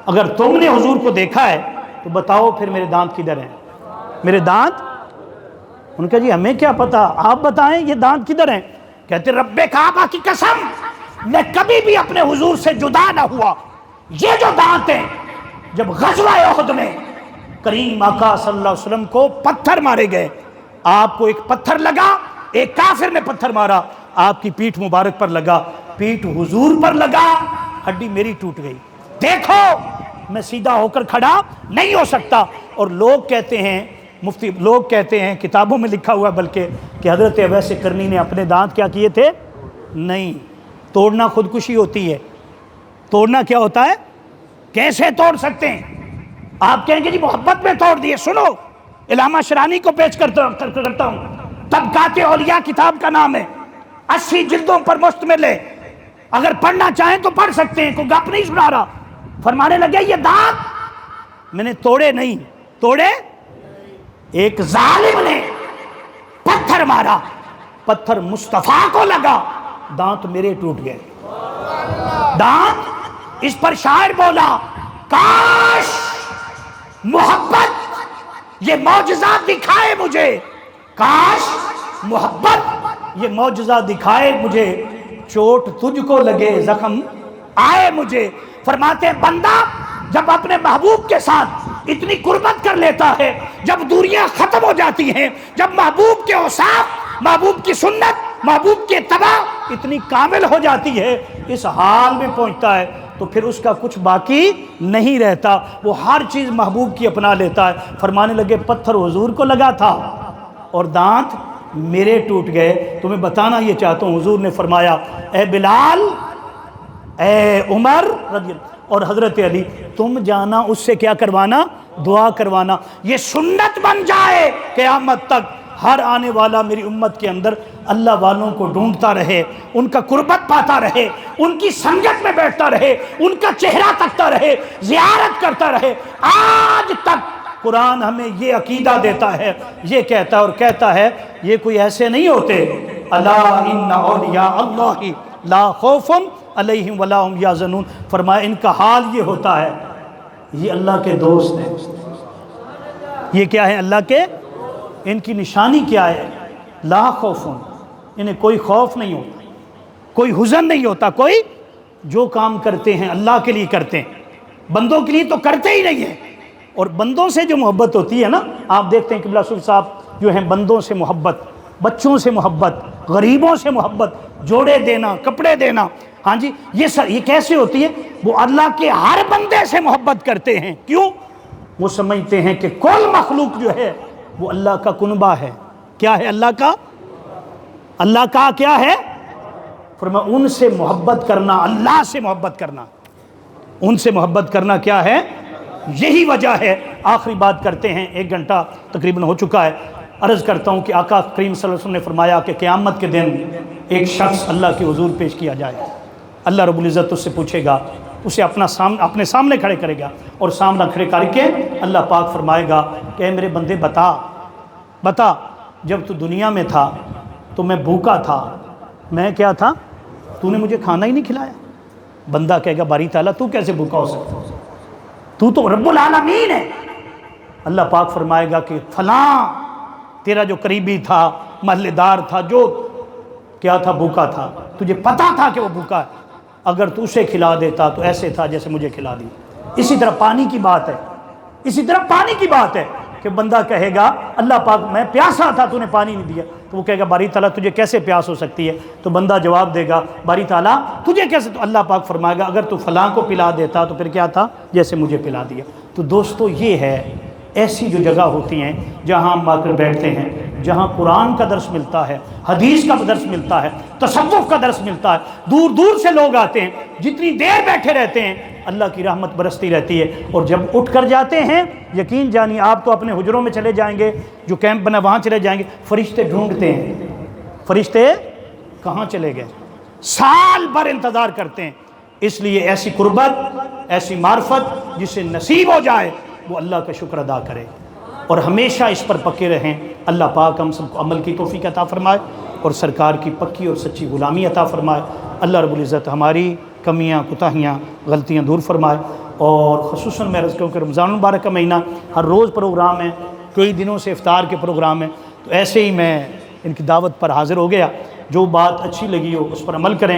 Speaker 1: اگر تم نے حضور کو دیکھا ہے تو بتاؤ پھر میرے دانت کدھر ہیں، میرے دانت؟ ان کا جی ہمیں کیا پتا، آپ بتائیں یہ دانت کدھر ہیں. کہتے رب کعبہ کی قسم میں کبھی بھی اپنے حضور سے جدا نہ ہوا. یہ جو دانت ہیں، جب غزوہ احد میں کریم آقا صلی اللہ علیہ وسلم کو پتھر مارے گئے، آپ کو ایک پتھر لگا، ایک کافر نے پتھر مارا، آپ کی پیٹھ مبارک پر لگا، پیٹھ حضور پر لگا، ہڈی میری ٹوٹ گئی. دیکھو میں سیدھا ہو کر کھڑا نہیں ہو سکتا. اور لوگ کہتے ہیں، مفتی لوگ کہتے ہیں، کتابوں میں لکھا ہوا بلکہ کہ حضرت اویس کرنی نے اپنے دانت کیا کیے تھے؟ نہیں. توڑنا خودکشی ہوتی ہے. توڑنا کیا ہوتا ہے؟ کیسے توڑ سکتے ہیں؟ آپ کہیں گے جی محبت میں توڑ دیے. سنو علامہ شرانی کو پیش کرتا ہوں، طبقات اولیاء کتاب کا نام ہے. 80 جلدوں پر مشتمل ہے، اگر پڑھنا چاہیں تو پڑھ سکتے ہیں، کوئی گپ نہیں سنا رہا۔ فرمانے لگے یہ دانت میں نے توڑے نہیں، توڑے ایک ظالم نے پتھر مارا، پتھر مصطفیٰ کو لگا، دانت میرے ٹوٹ گئے۔ دانت، اس پر شاعر بولا کاش محبت یہ معجزہ دکھائے مجھے، کاش محبت یہ معجزہ دکھائے مجھے، چوٹ تجھ کو لگے زخم آئے مجھے۔ فرماتے ہیں بندہ جب اپنے محبوب کے ساتھ اتنی قربت کر لیتا ہے، جب دوریاں ختم ہو جاتی ہیں، جب محبوب کے اوصاف، محبوب کی سنت، محبوب کی اتباع اتنی کامل ہو جاتی ہے، اس حال میں پہنچتا ہے، تو پھر اس کا کچھ باقی نہیں رہتا، وہ ہر چیز محبوب کی اپنا لیتا ہے۔ فرمانے لگے پتھر حضور کو لگا تھا اور دانت میرے ٹوٹ گئے۔ تمہیں بتانا یہ چاہتا ہوں، حضور نے فرمایا اے بلال، اے عمر رضی اللہ اور حضرت علی، تم جانا اس سے کیا کروانا، دعا کروانا، یہ سنت بن جائے قیامت تک، ہر آنے والا میری امت کے اندر اللہ والوں کو ڈھونڈتا رہے، ان کا قربت پاتا رہے، ان کی سنگت میں بیٹھتا رہے، ان کا چہرہ تکتا رہے، زیارت کرتا رہے۔ آج تک قرآن ہمیں یہ عقیدہ دیتا ہے، یہ کہتا ہے اور کہتا ہے یہ کوئی ایسے نہیں ہوتے، الا ان اولیاء اللہ لا خوف علیہم ولا هم یحزنون، فرمایا ان کا حال یہ ہوتا ہے، یہ اللہ کے دوست ہیں۔ یہ کیا ہے؟ اللہ کے، ان کی نشانی کیا ہے؟ لا خوف، انہیں کوئی خوف نہیں ہوتا، کوئی حزن نہیں ہوتا، کوئی جو کام کرتے ہیں اللہ کے لیے کرتے ہیں، بندوں کے لیے تو کرتے ہی نہیں ہیں۔ اور بندوں سے جو محبت ہوتی ہے نا، آپ دیکھتے ہیں قبلہ صوفی صاحب جو ہیں، بندوں سے محبت، بچوں سے محبت، غریبوں سے محبت، جوڑے دینا، کپڑے دینا، ہاں جی، یہ کیسے ہوتی ہے؟ وہ اللہ کے ہر بندے سے محبت کرتے ہیں۔ کیوں؟ وہ سمجھتے ہیں کہ کل مخلوق جو ہے وہ اللہ کا کنبہ ہے۔ کیا ہے اللہ کا؟ اللہ کا کیا ہے؟ فرمایا ان سے محبت کرنا، اللہ سے محبت کرنا، ان سے محبت کرنا کیا ہے؟ یہی وجہ ہے۔ آخری بات کرتے ہیں، 1 گھنٹہ تقریباً ہو چکا ہے۔ عرض کرتا ہوں کہ آقا کریم صلی اللہ علیہ وسلم نے فرمایا کہ قیامت کے دن ایک شخص اللہ کے حضور پیش کیا جائے، اللہ رب العزت اس سے پوچھے گا، اسے اپنے سامنے کھڑے کرے گا، اور سامنے کھڑے کر کے اللہ پاک فرمائے گا کہ اے میرے بندے بتا جب تو دنیا میں تھا تو میں بھوکا تھا، میں کیا تھا؟ تو نے مجھے کھانا ہی نہیں کھلایا۔ بندہ کہے گا باری تعالیٰ تو کیسے بھوکا ہو سکتا، تو تو رب العالمین ہے۔ اللہ پاک فرمائے گا کہ فلاں تیرا جو قریبی تھا، محلے دار تھا، جو کیا تھا؟ بھوکا تھا، تجھے پتا تھا کہ وہ بھوکا ہے، اگر تو اسے کھلا دیتا تو ایسے تھا جیسے مجھے کھلا دی۔ اسی طرح پانی کی بات ہے، اسی طرح پانی کی بات ہے کہ بندہ کہے گا اللہ پاک میں پیاسا تھا تو نے پانی نہیں دیا، تو وہ کہے گا باری تعالیٰ تجھے کیسے پیاس ہو سکتی ہے؟ تو بندہ جواب دے گا باری تعالیٰ تجھے کیسے؟ تو اللہ پاک فرمائے گا اگر تو فلاں کو پلا دیتا تو پھر کیا تھا؟ جیسے مجھے پلا دیا۔ تو دوستو یہ ہے، ایسی جو جگہ ہوتی ہیں جہاں ہم آ کر بیٹھتے ہیں، جہاں قرآن کا درس ملتا ہے، حدیث کا درس ملتا ہے، تصوف کا درس ملتا ہے، دور دور سے لوگ آتے ہیں، جتنی دیر بیٹھے رہتے ہیں اللہ کی رحمت برستی رہتی ہے، اور جب اٹھ کر جاتے ہیں یقین جانیے آپ تو اپنے حجروں میں چلے جائیں گے، جو کیمپ بنا وہاں چلے جائیں گے، فرشتے ڈھونڈتے ہیں، فرشتے کہاں چلے گئے، سال بھر انتظار کرتے ہیں۔ اس لیے ایسی قربت، ایسی معرفت جسے نصیب ہو جائے وہ اللہ کا شکر ادا کرے اور ہمیشہ اس پر پکے رہیں۔ اللہ پاک ہم سب کو عمل کی توفیق عطا فرمائے اور سرکار کی پکی اور سچی غلامی عطا فرمائے۔ اللہ رب العزت ہماری کمیاں، کوتاہیاں، غلطیاں دور فرمائے، اور خصوصاً میں عرض کروں کہ رمضان المبارک کا مہینہ ہر روز پروگرام ہے، کئی دنوں سے افطار کے پروگرام ہیں، تو ایسے ہی میں ان کی دعوت پر حاضر ہو گیا۔ جو بات اچھی لگی ہو اس پر عمل کریں۔